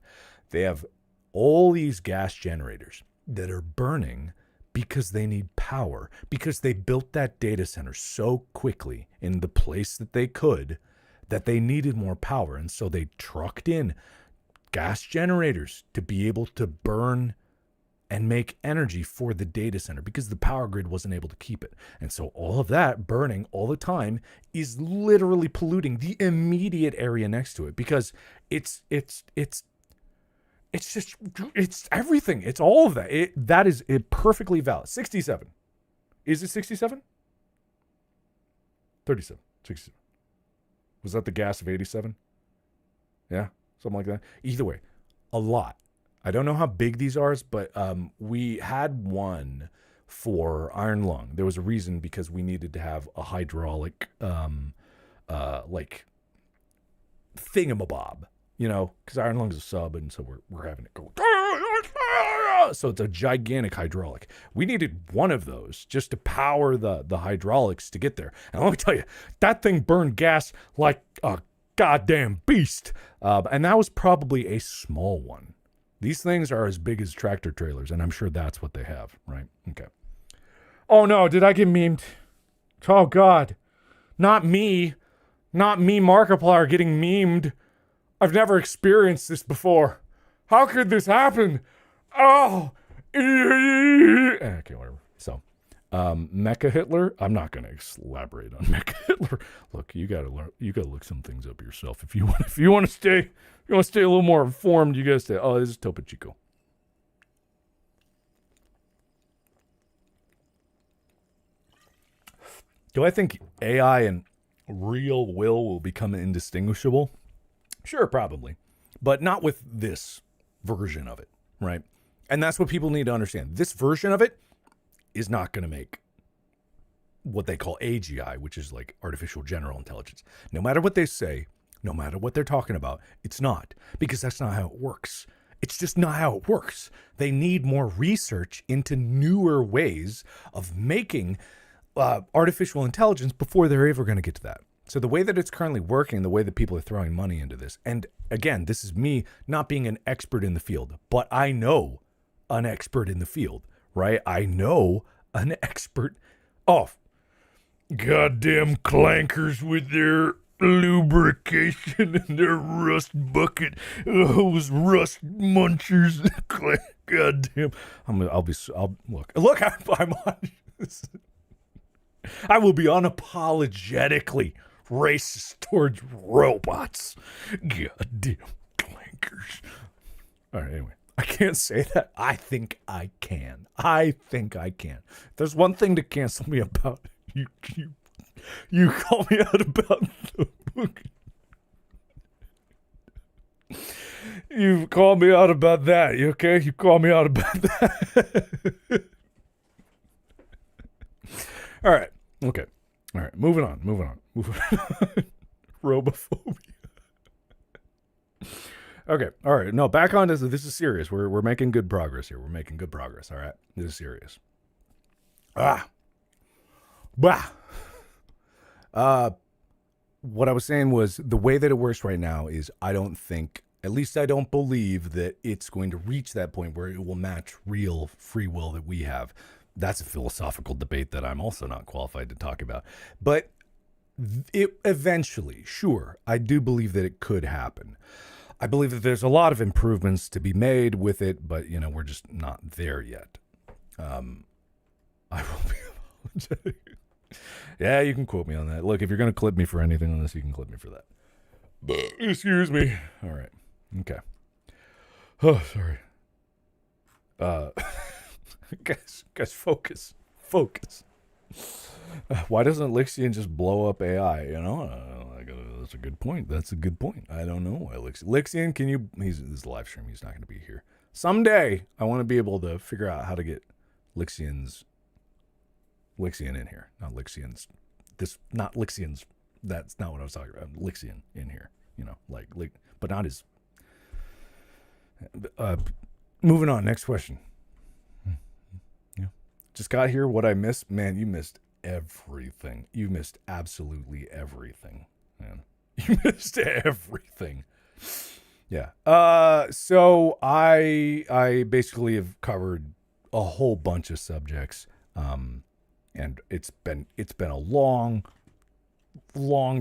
They have all these gas generators that are burning because they need power, because they built that data center so quickly in the place that they could that they needed more power. And so they trucked in gas generators to be able to burn and make energy for the data center because the power grid wasn't able to keep it. And so all of that burning all the time is literally polluting the immediate area next to it because it's everything. It's all of that. That is perfectly valid. 67. Is it 67? 37. 67. Was that the gas of 87? Yeah, something like that. Either way, a lot. I don't know how big these are, but we had one for Iron Lung. There was a reason because we needed to have a hydraulic like thingamabob. You know, because Iron Lung's a sub, and so we're having it go. So it's a gigantic hydraulic. We needed one of those just to power the hydraulics to get there. And let me tell you, that thing burned gas like a goddamn beast. And that was probably a small one. These things are as big as tractor trailers, and I'm sure that's what they have, right? Okay. Oh, no, did I get memed? Oh, God. Not me. Not me, Markiplier, getting memed. I've never experienced this before. How could this happen? Oh. Okay, whatever. So, Mecha Hitler. I'm not going to elaborate on Mecha Hitler. Look, you got to look some things up yourself if you want to stay a little more informed. You got to say, oh, this is Topo Chico. Do I think AI and real will become indistinguishable? Sure, probably. But not with this version of it, right? And that's what people need to understand. This version of it is not going to make what they call AGI, which is like artificial general intelligence. No matter what they say, no matter what they're talking about, it's not, because that's not how it works. It's just not how it works. They need more research into newer ways of making artificial intelligence before they're ever going to get to that. So the way that it's currently working, the way that people are throwing money into this, and again, this is me not being an expert in the field, but I know an expert in the field, right? I know an expert. Oh, goddamn clankers with their lubrication and their rust bucket. Those rust munchers. Goddamn. Look, I'm on this. I will be unapologetically racist towards robots. Goddamn clankers. All right, anyway. I can't say that. I think I can. There's one thing to cancel me about. You call me out about the book. You call me out about that, you okay? You call me out about that. All right. Okay. All right. Moving on. Robophobia. Okay. All right. No, back on this. This is serious. We're making good progress here. All right. This is serious. What I was saying was the way that it works right now is I don't believe that it's going to reach that point where it will match real free will that we have. That's a philosophical debate that I'm also not qualified to talk about. But it eventually, sure, I do believe that it could happen. I believe that there's a lot of improvements to be made with it, but, we're just not there yet. I will be apologetic. Yeah, you can quote me on that. Look, if you're going to clip me for anything on this, you can clip me for that. But, excuse me. All right. Okay. Oh, sorry. Guys, focus. Why doesn't Lixian just blow up AI? That's a good point. I don't know why Lixian, can you? This is a live stream. He's not going to be here. Someday, I want to be able to figure out how to get Lixian in here. Not Lixian's. Not Lixian's. That's not what I was talking about. Lixian in here. But not his. Moving on. Next question. Yeah. Just got here. What I missed? Man, you missed everything. You missed absolutely everything, man. You missed everything. Yeah. So I basically have covered a whole bunch of subjects. And it's been a long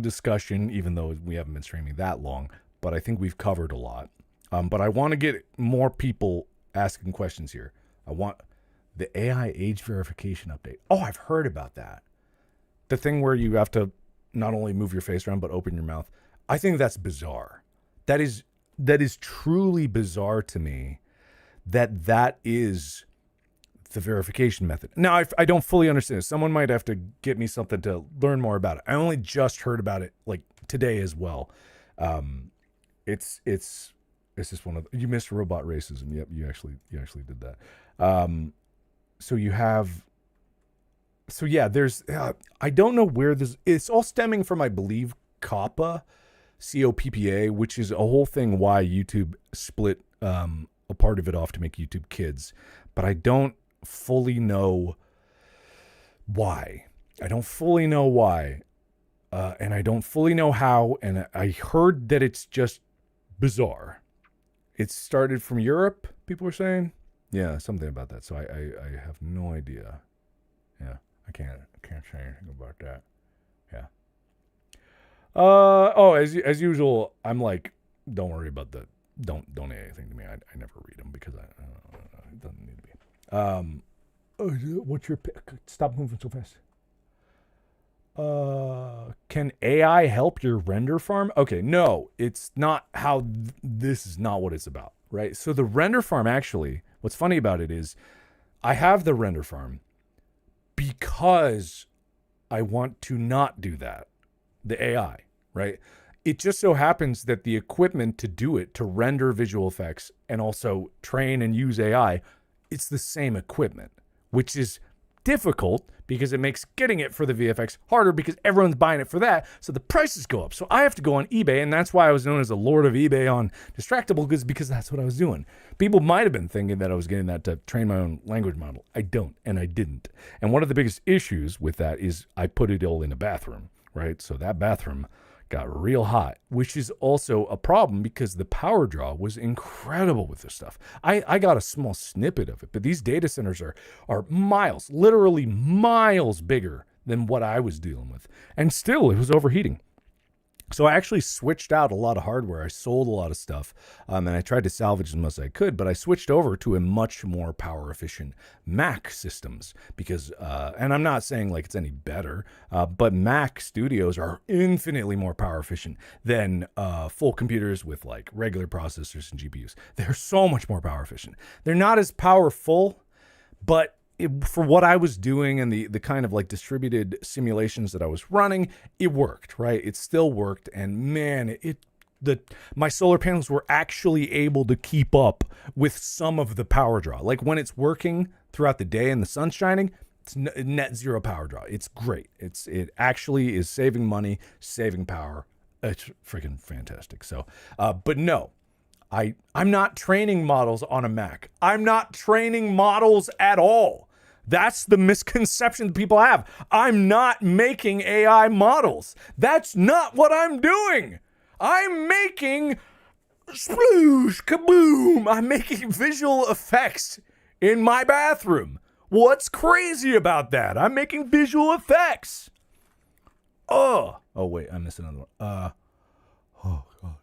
discussion, even though we haven't been streaming that long, but I think we've covered a lot. But I want to get more people asking questions here. I want the AI age verification update. Oh, I've heard about that. The thing where you have to not only move your face around, but open your mouth. I think that's bizarre. That is truly bizarre to me that is the verification method. Now, I don't fully understand it. Someone might have to get me something to learn more about it. I only just heard about it like today as well. It's just one of you missed robot racism. Yep, you actually did that. There's I don't know where this. It's all stemming from, I believe, COPPA, COPPA, which is a whole thing why YouTube split a part of it off to make YouTube Kids, but I don't fully know why. And I don't fully know how, and I heard that it's just bizarre. It started from Europe, people were saying. Yeah, something about that. So I have no idea. Yeah, I can't say anything about that. Yeah. As usual, I'm like, don't worry about the don't donate anything to me. I never read them because it doesn't need to be. What's your pick? Stop moving so fast. Can AI help your render farm? Okay, no, it's not how. This is not what it's about, right? So the render farm, actually, what's funny about it is I have the render farm because I want to not do that. The AI, right? It just so happens that the equipment to do it, to render visual effects and also train and use AI, it's the same equipment, which is difficult because it makes getting it for the VFX harder because everyone's buying it for that. So the prices go up. So I have to go on eBay. And that's why I was known as the Lord of eBay on Distractable, because that's what I was doing. People might have been thinking that I was getting that to train my own language model. I don't, and I didn't. And one of the biggest issues with that is I put it all in a bathroom, right? So that bathroom got real hot, which is also a problem because the power draw was incredible with this stuff. I got a small snippet of it, but these data centers are miles, literally miles bigger than what I was dealing with. And still, it was overheating. So I actually switched out a lot of hardware. I sold a lot of stuff, and I tried to salvage as much as I could, but I switched over to a much more power efficient Mac systems because, and I'm not saying like it's any better, but Mac studios are infinitely more power efficient than full computers with like regular processors and GPUs. They're so much more power efficient. They're not as powerful, but for what I was doing and the kind of like distributed simulations that I was running, it worked, right? It still worked. And man, my solar panels were actually able to keep up with some of the power draw. Like when it's working throughout the day and the sun's shining, it's net zero power draw. It's great. It actually is saving money, saving power. It's freaking fantastic. So, but no, I'm not training models on a Mac. I'm not training models at all. That's the misconception that people have. I'm not making AI models. That's not what I'm doing. I'm making sploosh, kaboom. I'm making visual effects in my bathroom. What's crazy about that? I'm making visual effects. Oh wait, I missed another one. Oh God.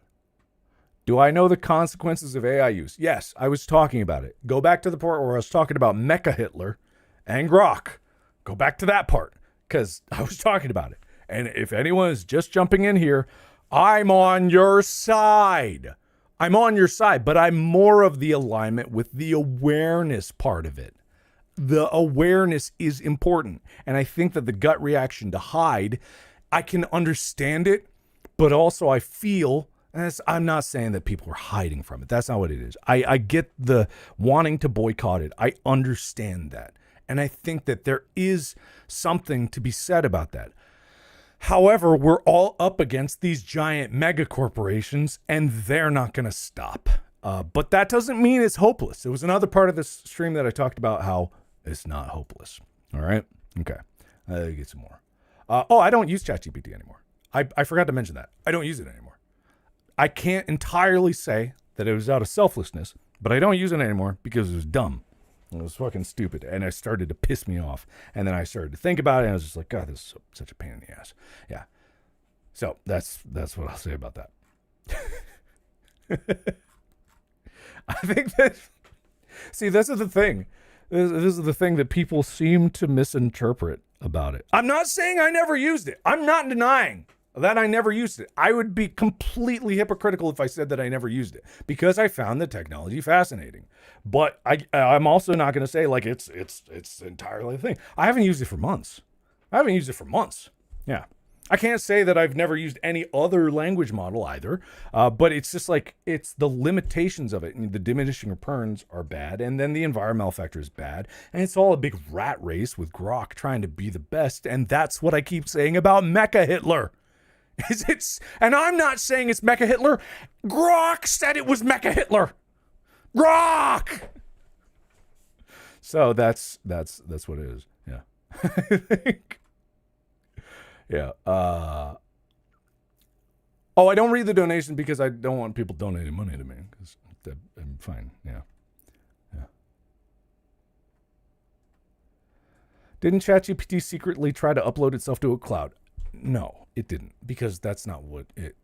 Do I know the consequences of AI use? Yes, I was talking about it. Go back to the part where I was talking about Mecha Hitler and Grok. Go back to that part because I was talking about it. And if anyone is just jumping in here, I'm on your side. I'm on your side, but I'm more of the alignment with the awareness part of it. The awareness is important. And I think that the gut reaction to hide, I can understand it, but also I feel, and I'm not saying that people are hiding from it. That's not what it is. I get the wanting to boycott it. I understand that. And I think that there is something to be said about that. However, we're all up against these giant mega corporations and they're not going to stop. But that doesn't mean it's hopeless. It was another part of this stream that I talked about how it's not hopeless. All right. Okay. Get some more. I don't use ChatGPT anymore. I forgot to mention that. I don't use it anymore. I can't entirely say that it was out of selflessness, but I don't use it anymore because it was dumb. It was fucking stupid, and it started to piss me off. And then I started to think about it, and I was just like, God, this is such a pain in the ass. Yeah. So that's what I'll say about that. I think that, see, this is the thing. This is the thing that people seem to misinterpret about it. I'm not saying I never used it. I'm not denying that I never used it. I would be completely hypocritical if I said that I never used it because I found the technology fascinating. But I'm also not going to say like it's entirely the thing. I haven't used it for months. Yeah. I can't say that I've never used any other language model either, but it's just like it's the limitations of it. And the diminishing returns are bad, and then the environmental factor is bad, and it's all a big rat race with Grok trying to be the best, and that's what I keep saying about Mecha Hitler. And I'm not saying it's Mecha Hitler. Grok said it was Mecha Hitler. Grok. So that's what it is. Yeah. I think. Yeah. I don't read the donation because I don't want people donating money to me because I'm fine. Yeah. Didn't ChatGPT secretly try to upload itself to a cloud? No, it didn't, because that's not what it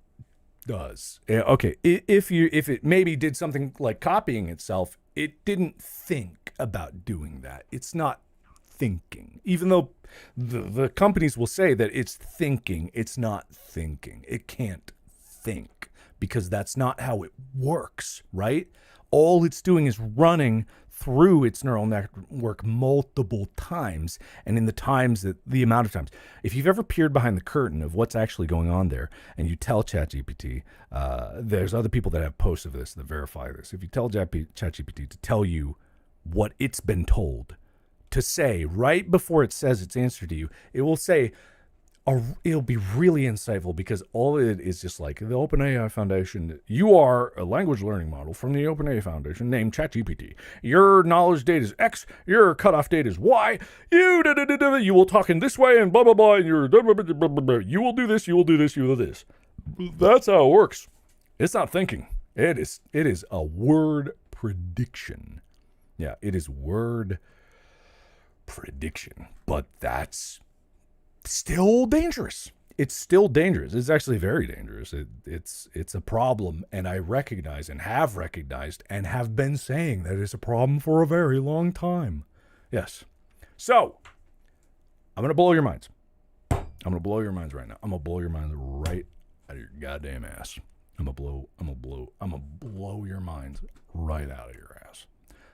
does. Okay, if it maybe did something like copying itself, it didn't think about doing that. It's not thinking. Even though the companies will say that it's thinking, it's not thinking. It can't think because that's not how it works, right? all it's doing is running through its neural network multiple times, and in the amount of times. If you've ever peered behind the curtain of what's actually going on there, and you tell ChatGPT, there's other people that have posts of this that verify this. If you tell ChatGPT to tell you what it's been told to say right before it says its answer to you, it will say, it'll be really insightful, because all it is just like the OpenAI Foundation. You are a language learning model from the OpenAI Foundation named ChatGPT. Your knowledge date is X. Your cutoff date is Y. You will talk in this way and blah, blah, blah. And you will do this, you will do this, you will do this. That's how it works. It's not thinking. It is a word prediction. Yeah, it is word prediction. But that's still dangerous. It's still dangerous. It's actually very dangerous. It's a problem, and I recognize and have recognized and have been saying that it's a problem for a very long time. Yes. So, I'm going to blow your minds. I'm going to blow your minds right now. I'm going to blow your minds right out of your goddamn ass. I'm going to blow your minds right out of your ass.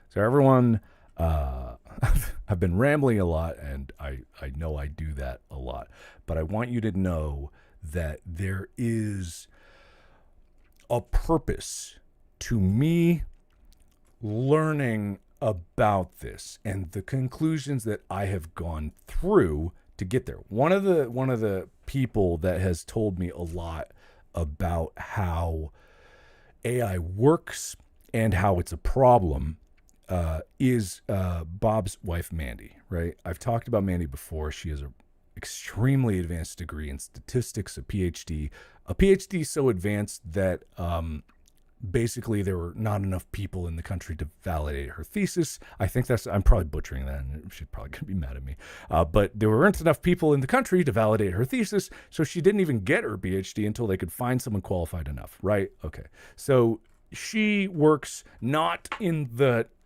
So everyone, I've been rambling a lot, and I know I do that a lot, but I want you to know that there is a purpose to me learning about this and the conclusions that I have gone through to get there. One of the people that has told me a lot about how AI works and how it's a problem is Bob's wife, Mandy, right? I've talked about Mandy before. She has an extremely advanced degree in statistics, a PhD so advanced that basically there were not enough people in the country to validate her thesis. I'm probably butchering that, and she's probably going to be mad at me. But there weren't enough people in the country to validate her thesis, so she didn't even get her PhD until they could find someone qualified enough, right? Okay. So she works not in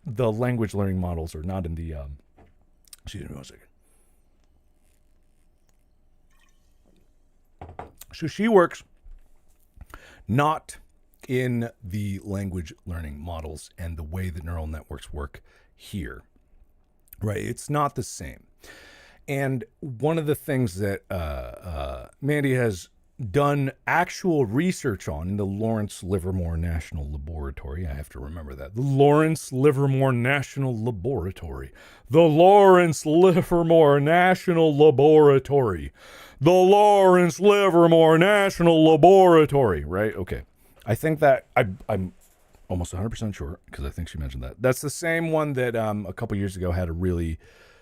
the language learning models, or not in the, excuse me 1 second. So she works not in the language learning models and the way that neural networks work here, right? It's not the same. And one of the things that Mandy has done actual research on in the Lawrence Livermore National Laboratory. I have to remember that. The Lawrence Livermore National Laboratory. The Lawrence Livermore National Laboratory. The Lawrence Livermore National Laboratory. Right? Okay. I think that I'm almost 100% sure, because I think she mentioned that. That's the same one that a couple years ago had a really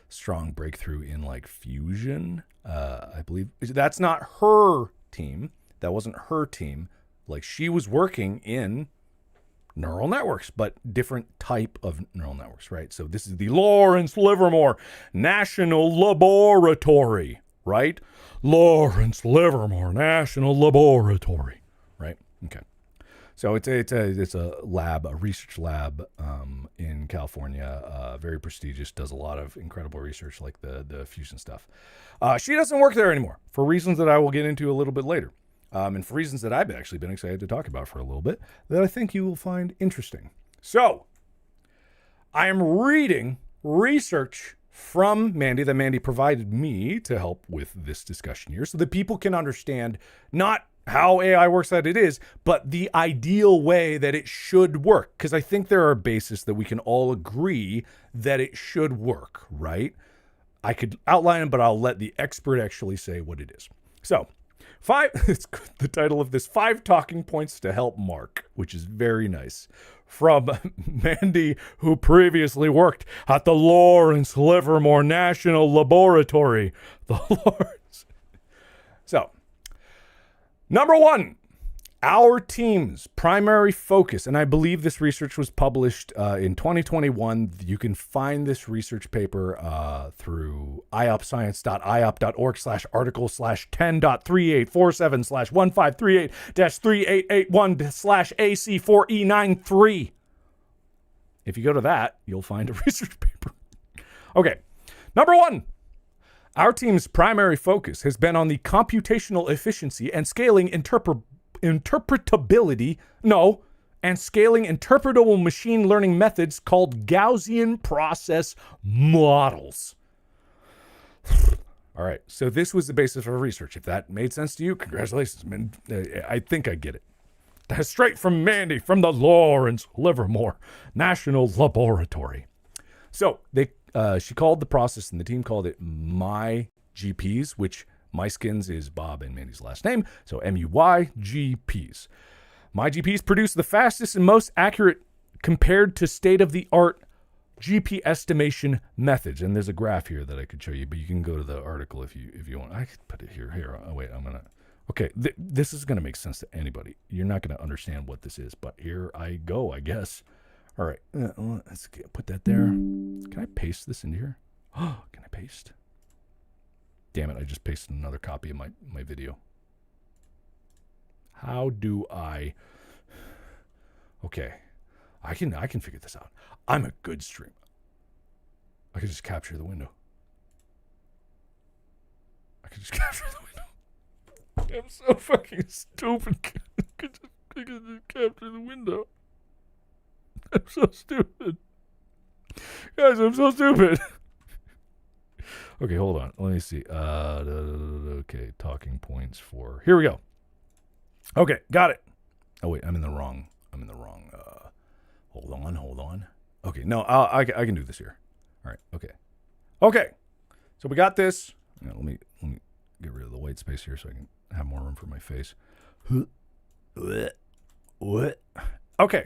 strong breakthrough in like fusion. I believe that's not her team. That wasn't her team. Like, she was working in neural networks, but different type of neural networks, right? So this is the Lawrence Livermore National Laboratory, right? Lawrence Livermore National Laboratory, right? Okay. So it's a lab, a research lab in California, very prestigious, does a lot of incredible research like the fusion stuff. She doesn't work there anymore for reasons that I will get into a little bit later, and for reasons that I've actually been excited to talk about for a little bit that I think you will find interesting. So I am reading research from Mandy that Mandy provided me to help with this discussion here so that people can understand not how AI works that it is, but the ideal way that it should work. Because I think there are bases that we can all agree that it should work, right? I could outline it, but I'll let the expert actually say what it is. So, it's the title of this, 5 Talking Points to Help Mark, which is very nice. From Mandy, who previously worked at the Lawrence Livermore National Laboratory. The Lawrence. So, number 1, our team's primary focus, and I believe this research was published in 2021. You can find this research paper through iopscience.iop.org/article/10.3847/1538-3881/AC4E93. If you go to that, you'll find a research paper. Okay, number 1. Our team's primary focus has been on the computational efficiency and scaling interpretability and scaling interpretable machine learning methods called Gaussian process models. All right, so this was the basis of our research. If that made sense to you, congratulations, man. I think I get it. That's straight from Mandy from the Lawrence Livermore National Laboratory. So she called the process, and the team called it MyGPs, which MySkins is Bob and Mandy's last name, so MUYGPs. MyGPs produce the fastest and most accurate compared to state-of-the-art GP estimation methods. And there's a graph here that I could show you, but you can go to the article if you want. I could put it here. Oh, wait, okay, this is going to make sense to anybody. You're not going to understand what this is, but here I go, I guess. All right, let's put that there. Can I paste this into here? Oh, can I paste? Damn it, I just pasted another copy of my video. How do I... Okay, I can figure this out. I'm a good streamer. I could just capture the window. I'm so fucking stupid. I could just capture the window. I'm so stupid. Guys, I'm so stupid. Okay, hold on. Let me see. Okay, talking points for... Here we go. Okay, got it. Oh, wait, I'm in the wrong... Hold on. Okay, no, I can do this here. All right, okay. So we got this. Now, let me get rid of the white space here so I can have more room for my face. Okay.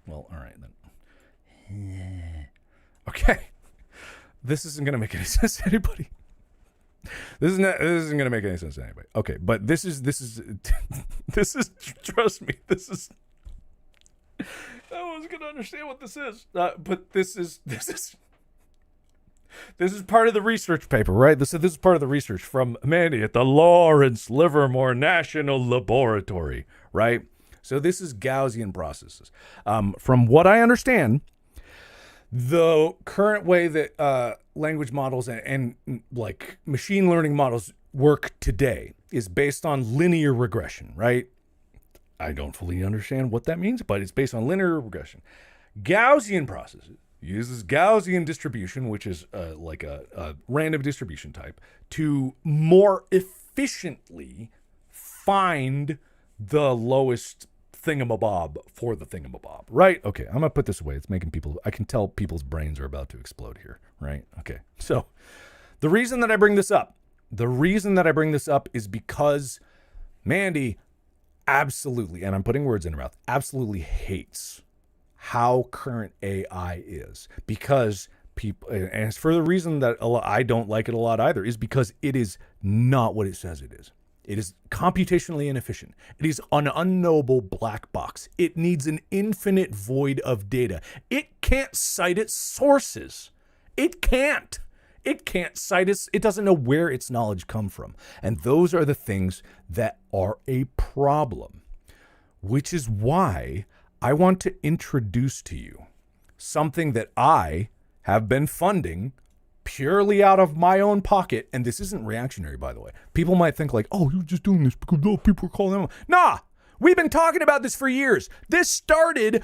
Well, all right then. Okay. This isn't going to make any sense to anybody. This isn't going to make any sense to anybody. Okay, but this is trust me, this is no one's going to understand what this is. But this is part of the research paper, right? This is part of the research from Mandy at the Lawrence Livermore National Laboratory, right? So this is Gaussian processes. From what I understand, the current way that language models and like machine learning models work today is based on linear regression, right? I don't fully understand what that means, but it's based on linear regression. Gaussian processes uses Gaussian distribution, which is like a random distribution type, to more efficiently find the lowest thingamabob for the thingamabob, right? Okay, I'm gonna put this away. It's making people, I can tell people's brains are about to explode here, right? Okay, so the reason that I bring this up is because Mandy absolutely, and I'm putting words in her mouth, absolutely hates how current AI is, because people, and it's for the reason that I don't like it a lot either, is because it is not what it says it is. It is computationally inefficient. It is an unknowable black box. It needs an infinite void of data. It can't cite its sources. It can't cite its, it doesn't know where its knowledge come from. And those are the things that are a problem, which is why I want to introduce to you something that I have been funding purely out of my own pocket. And this isn't reactionary, by the way. People might think like, oh, you're just doing this because people are calling them. Nah, we've been talking about this for years. This started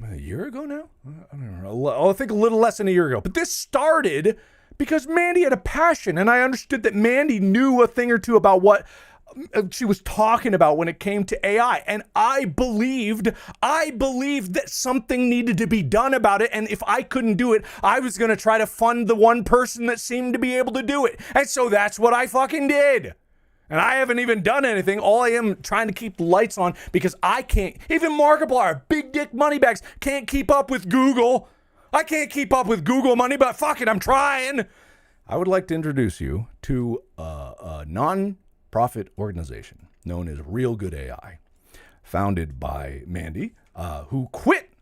a year ago now? I don't know. I think a little less than a year ago. But this started because Mandy had a passion, and I understood that Mandy knew a thing or two about what she was talking about when it came to AI. And I believed that something needed to be done about it. And if I couldn't do it, I was going to try to fund the one person that seemed to be able to do it. And so that's what I fucking did. And I haven't even done anything. All I am trying to keep the lights on because I can't, even Markiplier, big dick moneybags, can't keep up with Google. I can't keep up with Google money, but fuck it, I'm trying. I would like to introduce you to a non-profit organization known as Real Good AI, founded by Mandy, who quit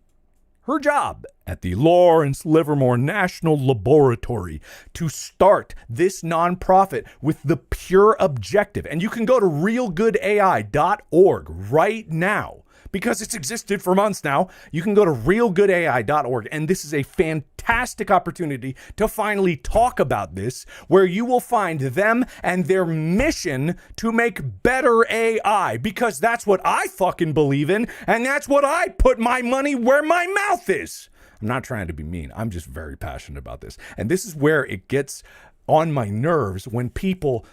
her job at the Lawrence Livermore National Laboratory to start this nonprofit with the pure objective. And you can go to realgoodai.org right now because it's existed for months now. You can go to realgoodai.org, and this is a fantastic opportunity to finally talk about this, where you will find them and their mission to make better AI, because that's what I fucking believe in, and that's what I put my money where my mouth is. I'm not trying to be mean. I'm just very passionate about this. And this is where it gets on my nerves when people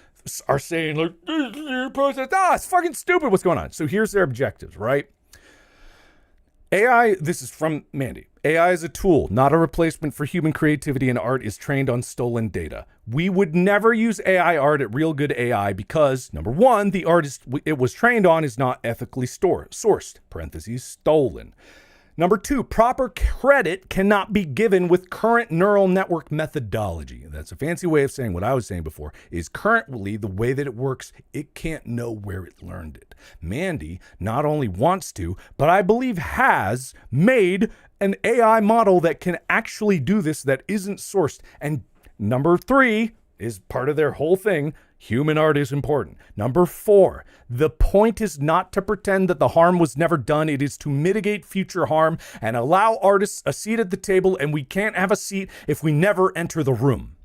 are saying, like, it's fucking stupid. What's going on? So here's their objectives, right? AI, this is from Mandy. AI is a tool, not a replacement for human creativity, and art is trained on stolen data. We would never use AI art at Real Good AI because, number one, the art it was trained on is not ethically sourced, parentheses, stolen. Number two, proper credit cannot be given with current neural network methodology. That's a fancy way of saying what I was saying before, is currently the way that it works, it can't know where it learned it. Mandy not only wants to, but I believe has made an AI model that can actually do this that isn't sourced. And number three is part of their whole thing. Human art is important. Number four, the point is not to pretend that the harm was never done. It is to mitigate future harm and allow artists a seat at the table, and we can't have a seat if we never enter the room.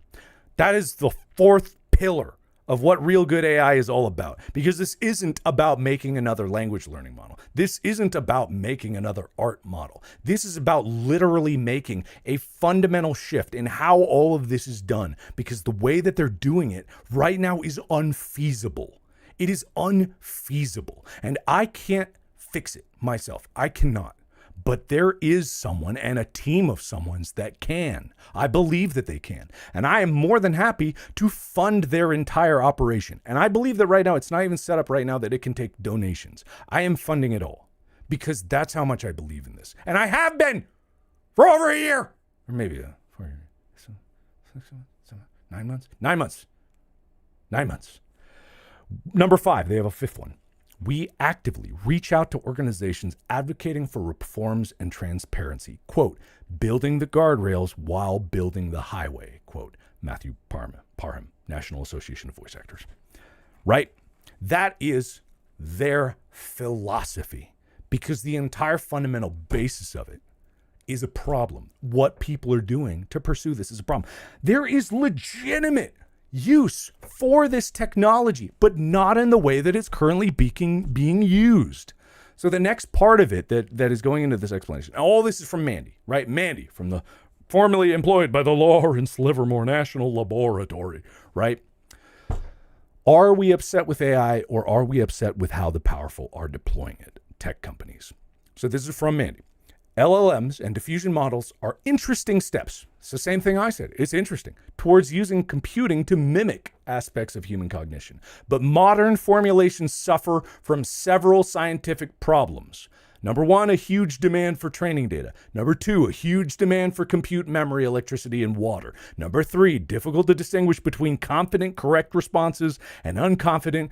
That is the fourth pillar of what Real Good AI is all about, because this isn't about making another language learning model. This isn't about making another art model. This is about literally making a fundamental shift in how all of this is done, because the way that they're doing it right now is unfeasible. It is unfeasible, and I can't fix it myself. I cannot. But there is someone and a team of someones that can. I believe that they can. And I am more than happy to fund their entire operation. And I believe that right now, it's not even set up right now that it can take donations. I am funding it all because that's how much I believe in this. And I have been for over a year. Or maybe 4 years. 9 months? 9 months. 9 months. Number 5, they have a fifth one. We actively reach out to organizations advocating for reforms and transparency. Quote, building the guardrails while building the highway. Quote, Matthew Parham, National Association of Voice Actors. Right? That is their philosophy, because the entire fundamental basis of it is a problem. What people are doing to pursue this is a problem. There is legitimate use for this technology, but not in the way that it's currently being used. So the next part of it that is going into this explanation, all this is from Mandy, right? Mandy, from the formerly employed by the Lawrence Livermore National Laboratory, right? Are we upset with AI, or are we upset with how the powerful are deploying it? Tech companies. So this is from Mandy. LLMs and diffusion models are interesting steps. It's the same thing I said. It's interesting towards using computing to mimic aspects of human cognition. But modern formulations suffer from several scientific problems. Number one, a huge demand for training data. Number two, a huge demand for compute memory, electricity, and water. Number three, difficult to distinguish between confident, correct responses and unconfident,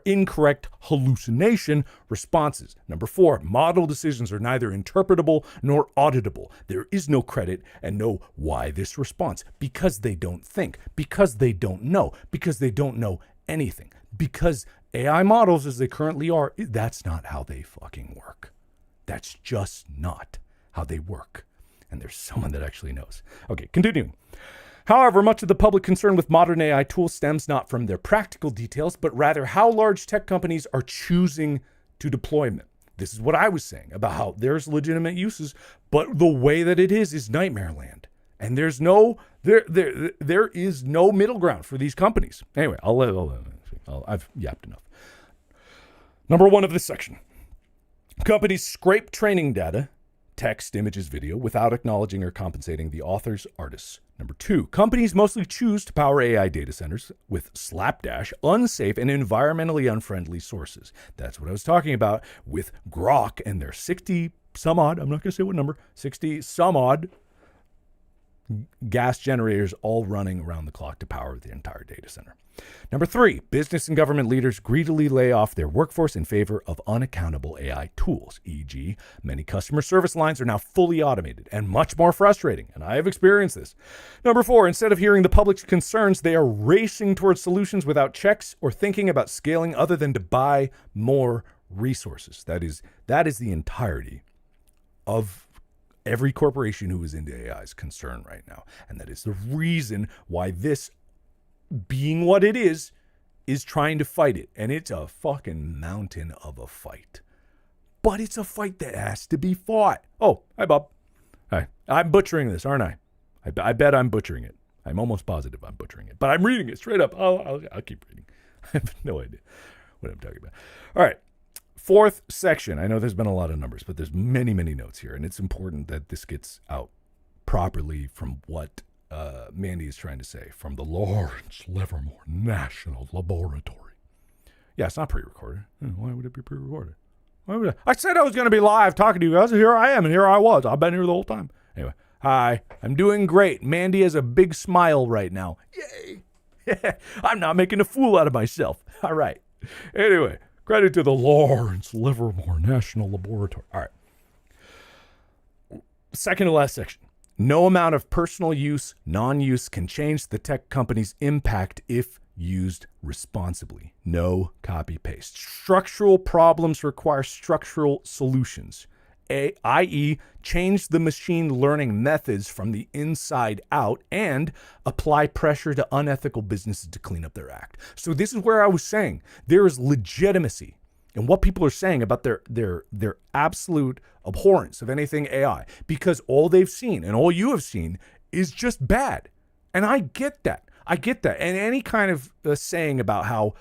incorrect hallucination responses. Number four, model decisions are neither interpretable nor auditable. There is no credit and no why this response, because they don't think, because they don't know, because they don't know anything, because AI models as they currently are, that's not how they fucking work. That's just not how they work. And there's someone that actually knows. Okay, continuing. However, much of the public concern with modern AI tools stems not from their practical details, but rather how large tech companies are choosing to deploy them. This is what I was saying about how there's legitimate uses, but the way that it is nightmare land. And there is no middle ground for these companies. Anyway, I've yapped enough. Number one of this section. Companies scrape training data, text, images, video, without acknowledging or compensating the authors, artists. Number two, companies mostly choose to power AI data centers with slapdash, unsafe, and environmentally unfriendly sources. That's what I was talking about with Grok and their 60 some odd, I'm not going to say what number, 60 some odd gas generators all running around the clock to power the entire data center. Number three, business and government leaders greedily lay off their workforce in favor of unaccountable AI tools, e.g., many customer service lines are now fully automated and much more frustrating, and I have experienced this. Number four, instead of hearing the public's concerns, they are racing towards solutions without checks or thinking about scaling other than to buy more resources. That is the entirety of every corporation who is into AI's concern right now. And that is the reason why this, being what it is trying to fight it. And it's a fucking mountain of a fight. But it's a fight that has to be fought. Oh, hi, Bob. Hi. I'm butchering this, aren't I? I bet I'm butchering it. I'm almost positive I'm butchering it. But I'm reading it straight up. I'll keep reading. I have no idea what I'm talking about. All right. Fourth section. I know there's been a lot of numbers, but there's many, many notes here. And it's important that this gets out properly from what Mandy is trying to say. From the Lawrence Livermore National Laboratory. Yeah, it's not pre-recorded. Why would it be pre-recorded? I said I was going to be live talking to you guys. Here I am, and here I was. I've been here the whole time. Anyway, hi. I'm doing great. Mandy has a big smile right now. Yay. I'm not making a fool out of myself. All right. Anyway, credit to the Lawrence Livermore National Laboratory. All right. Second to last section. No amount of personal use, non-use can change the tech company's impact if used responsibly. No copy-paste. Structural problems require structural solutions, i.e., change the machine learning methods from the inside out and apply pressure to unethical businesses to clean up their act. So this is where I was saying there is legitimacy in what people are saying about their absolute abhorrence of anything AI, because all they've seen and all you have seen is just bad. And I get that. And any kind of saying about how,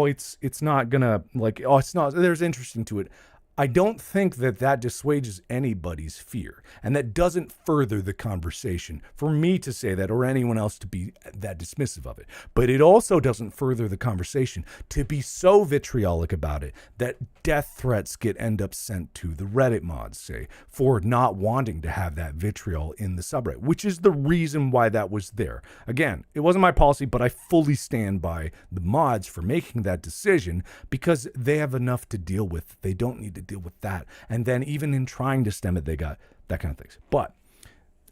it's not gonna, it's not, there's interesting to it. I don't think that dissuades anybody's fear, and that doesn't further the conversation for me to say that, or anyone else to be that dismissive of it. But it also doesn't further the conversation to be so vitriolic about it that death threats end up sent to the Reddit mods, say, for not wanting to have that vitriol in the subreddit, which is the reason why that was there. Again, it wasn't my policy, but I fully stand by the mods for making that decision because they have enough to deal with. They don't need to deal with that. And then even in trying to stem it, they got that kind of things. But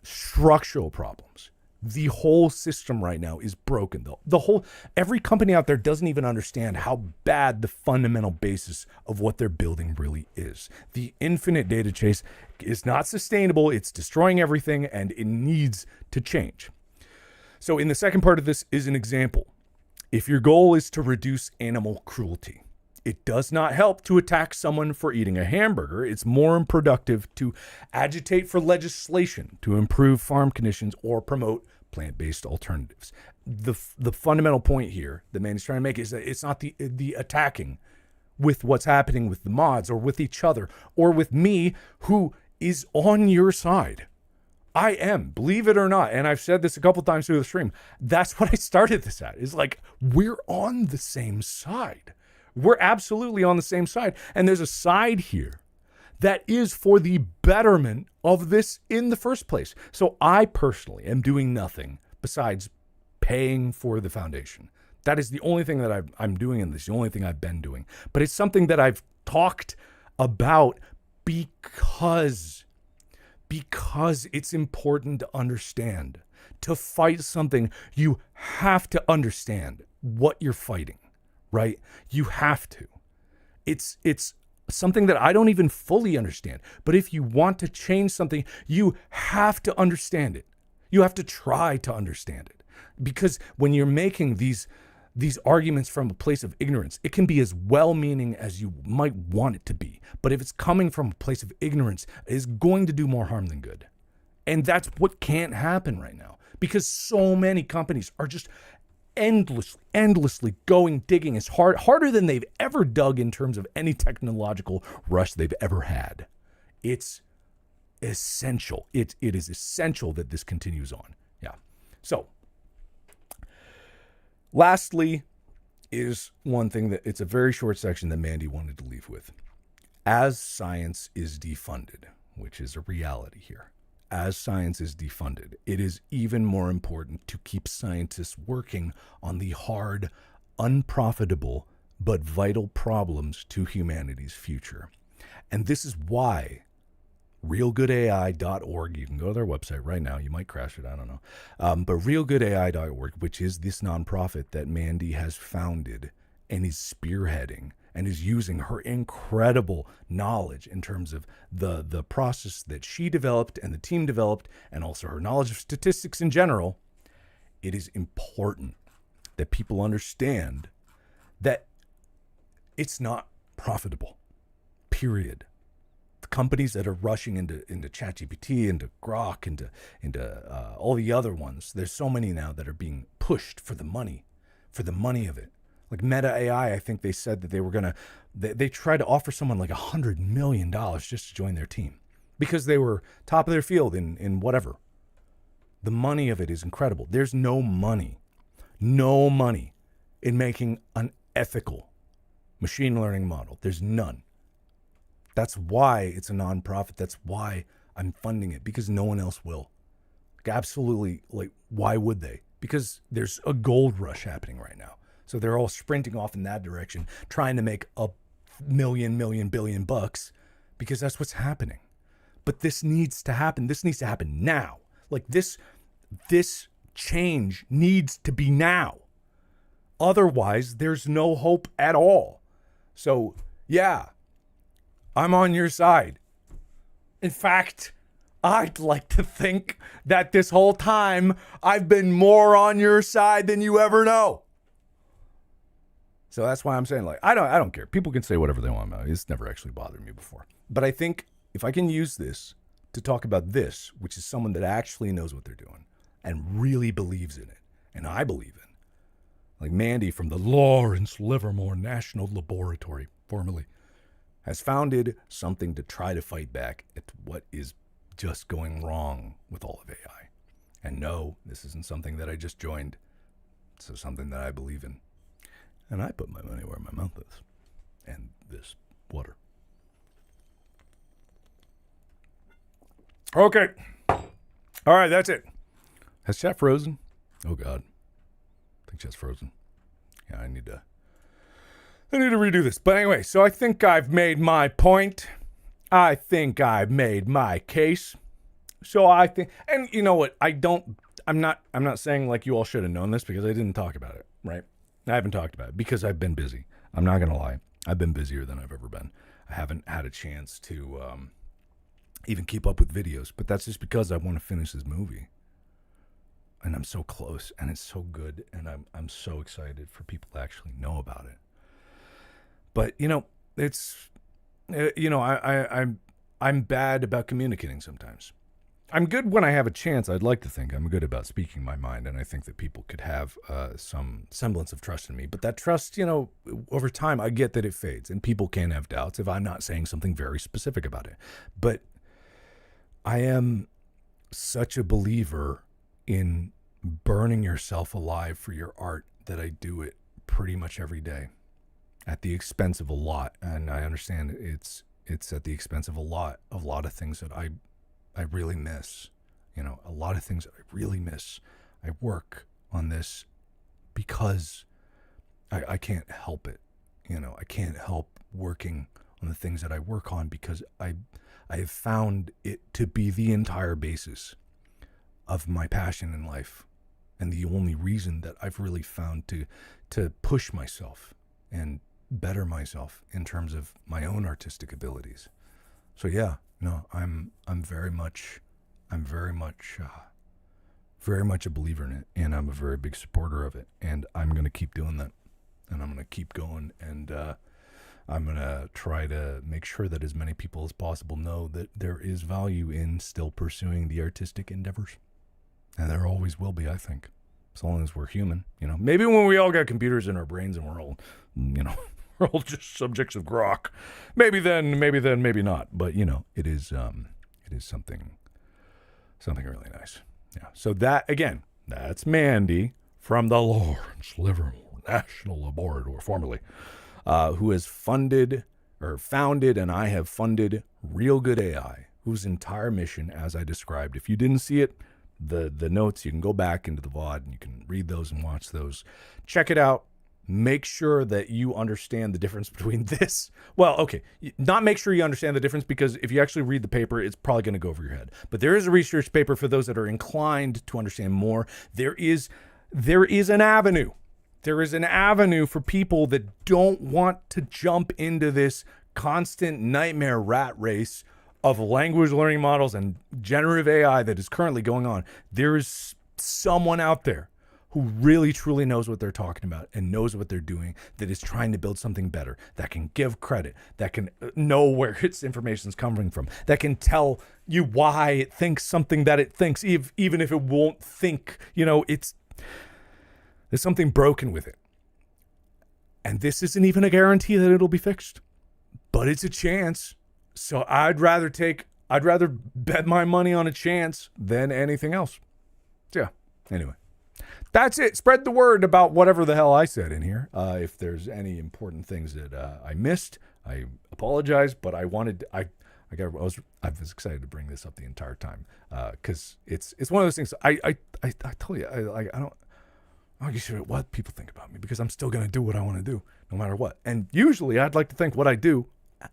structural problems. The whole system right now is broken, though. Every company out there doesn't even understand how bad the fundamental basis of what they're building really is. The infinite data chase is not sustainable. It's destroying everything, and it needs to change. So in the second part of this is an example. If your goal is to reduce animal cruelty, it does not help to attack someone for eating a hamburger. It's more productive to agitate for legislation to improve farm conditions or promote plant-based alternatives. The fundamental point here that Mandy's trying to make is that it's not the attacking with what's happening with the mods or with each other or with me, who is on your side. I am, believe it or not, and I've said this a couple times through the stream. That's what I started this at. Is like, we're on the same side. We're absolutely on the same side. And there's a side here that is for the betterment of this in the first place. So I personally am doing nothing besides paying for the foundation. That is the only thing that I'm doing in this, the only thing I've been doing. But it's something that I've talked about because it's important to understand. To fight something, you have to understand what you're fighting. Right? You have to. It's something that I don't even fully understand. But if you want to change something, you have to understand it. You have to try to understand it. Because when you're making these arguments from a place of ignorance, it can be as well-meaning as you might want it to be. But if it's coming from a place of ignorance, it is going to do more harm than good. And that's what can't happen right now. Because so many companies are just endlessly digging as harder than they've ever dug in terms of any technological rush they've ever had. It's essential. It is essential that this continues on. Yeah. So, lastly is one thing that it's a very short section that Mandy wanted to leave with. As science is defunded, which is a reality here. As science is defunded, it is even more important to keep scientists working on the hard, unprofitable, but vital problems to humanity's future. And this is why realgoodai.org, you can go to their website right now, you might crash it, I don't know, but realgoodai.org, which is this nonprofit that Mandy has founded and is spearheading and is using her incredible knowledge in terms of the process that she developed and the team developed, and also her knowledge of statistics in general, it is important that people understand that it's not profitable, period. The companies that are rushing into ChatGPT, into Grok, into all the other ones, there's so many now that are being pushed for the money of it. Like Meta AI, I think they said that they were they tried to offer someone like $100 million just to join their team because they were top of their field in whatever. The money of it is incredible. There's no money in making an ethical machine learning model. There's none. That's why it's a nonprofit. That's why I'm funding it, because no one else will. Like, absolutely, like, why would they? Because there's a gold rush happening right now. So they're all sprinting off in that direction, trying to make a billion bucks, because that's what's happening. But this needs to happen. This needs to happen now. Like this change needs to be now. Otherwise, there's no hope at all. So, yeah, I'm on your side. In fact, I'd like to think that this whole time I've been more on your side than you ever know. So that's why I'm saying, like, I don't care. People can say whatever they want about it. It's never actually bothered me before. But I think if I can use this to talk about this, which is someone that actually knows what they're doing and really believes in it, and I believe in, like Mandy from the Lawrence Livermore National Laboratory, formerly, has founded something to try to fight back at what is just going wrong with all of AI. And no, this isn't something that I just joined. It's something that I believe in. And I put my money where my mouth is. And this water. Okay. All right, that's it. Has chat frozen? Oh, God. I think chat's frozen. Yeah, I need to redo this. But anyway, so I think I've made my point. I think I've made my case. So I think, and you know what? I'm not saying like you all should have known this, because I didn't talk about it, right? I haven't talked about it because I've been busy. I'm not going to lie. I've been busier than I've ever been. I haven't had a chance to even keep up with videos, but that's just because I want to finish this movie. And I'm so close, and it's so good, and I'm so excited for people to actually know about it. But, it's, I'm bad about communicating sometimes. I'm good when I have a chance. I'd like to think I'm good about speaking my mind, and I think that people could have some semblance of trust in me. But that trust, over time, I get that it fades, and people can have doubts if I'm not saying something very specific about it. But I am such a believer in burning yourself alive for your art that I do it pretty much every day, at the expense of a lot. And I understand it's at the expense of a lot of things that I really miss, a lot of things that I really miss. I work on this because I can't help it. I can't help working on the things that I work on, because I have found it to be the entire basis of my passion in life, and the only reason that I've really found to push myself and better myself in terms of my own artistic abilities. So yeah, no, I'm very much a believer in it, and I'm a very big supporter of it, and I'm going to keep doing that, and I'm going to keep going, and I'm going to try to make sure that as many people as possible know that there is value in still pursuing the artistic endeavors. And there always will be, I think, as long as we're human. Maybe when we all got computers in our brains and we're all, we're all just subjects of grok. Maybe then, maybe not. But it is something really nice. Yeah. So that, again, that's Mandy from the Lawrence Livermore National Laboratory, formerly, who has founded, and I have funded Real Good AI, whose entire mission, as I described, if you didn't see it, the notes, you can go back into the VOD and you can read those and watch those. Check it out. Make sure that you understand the difference between this. Well, okay, not make sure you understand the difference, because if you actually read the paper, it's probably going to go over your head. But there is a research paper for those that are inclined to understand more. There is an avenue There is an avenue for people that don't want to jump into this constant nightmare rat race of language learning models and generative AI that is currently going on. There is someone out there who really truly knows what they're talking about and knows what they're doing, that is trying to build something better, that can give credit, that can know where its information is coming from, that can tell you why it thinks something that it thinks, even if it won't think, there's something broken with it. And this isn't even a guarantee that it'll be fixed, but it's a chance. So I'd rather bet my money on a chance than anything else. So yeah, anyway. That's it. Spread the word about whatever the hell I said in here. If there's any important things that I missed, I apologize. But I was excited to bring this up the entire time because it's one of those things. I tell you, I don't give a shit what people think about me because I'm still gonna do what I want to do no matter what. And usually, I'd like to think what I do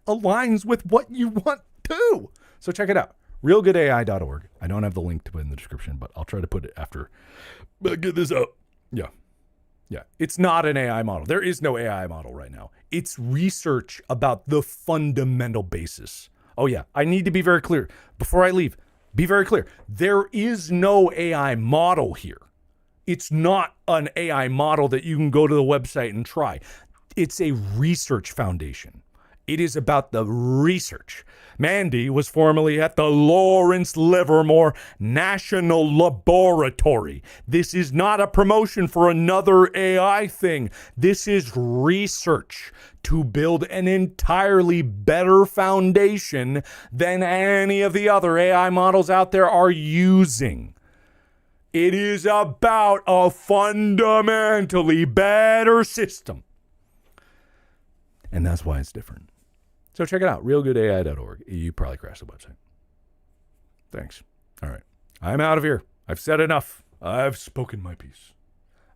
aligns with what you want to. So check it out. realgoodai.org. I don't have the link to put in the description, but I'll try to put it after. But get this out. Yeah. It's not an AI model. There is no AI model right now. It's research about the fundamental basis. Oh yeah. I need to be very clear before I leave. Be very clear. There is no AI model here. It's not an AI model that you can go to the website and try. It's a research foundation. It is about the research. Mandy was formerly at the Lawrence Livermore National Laboratory. This is not a promotion for another AI thing. This is research to build an entirely better foundation than any of the other AI models out there are using. It is about a fundamentally better system. And that's why it's different. So check it out, realgoodai.org. You probably crashed the website. Thanks. All right. I'm out of here. I've said enough. I've spoken my piece.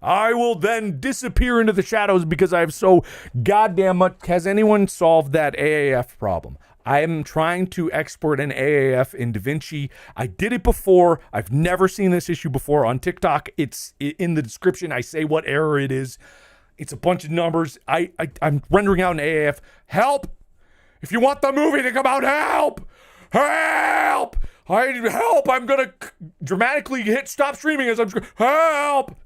I will then disappear into the shadows because I have so goddamn much. Has anyone solved that AAF problem? I am trying to export an AAF in DaVinci. I did it before. I've never seen this issue before on TikTok. It's in the description. I say what error it is. It's a bunch of numbers. I'm rendering out an AAF. Help! If you want the movie to come out, help! Help! Help! I'm going to dramatically hit stop streaming as I'm... Help!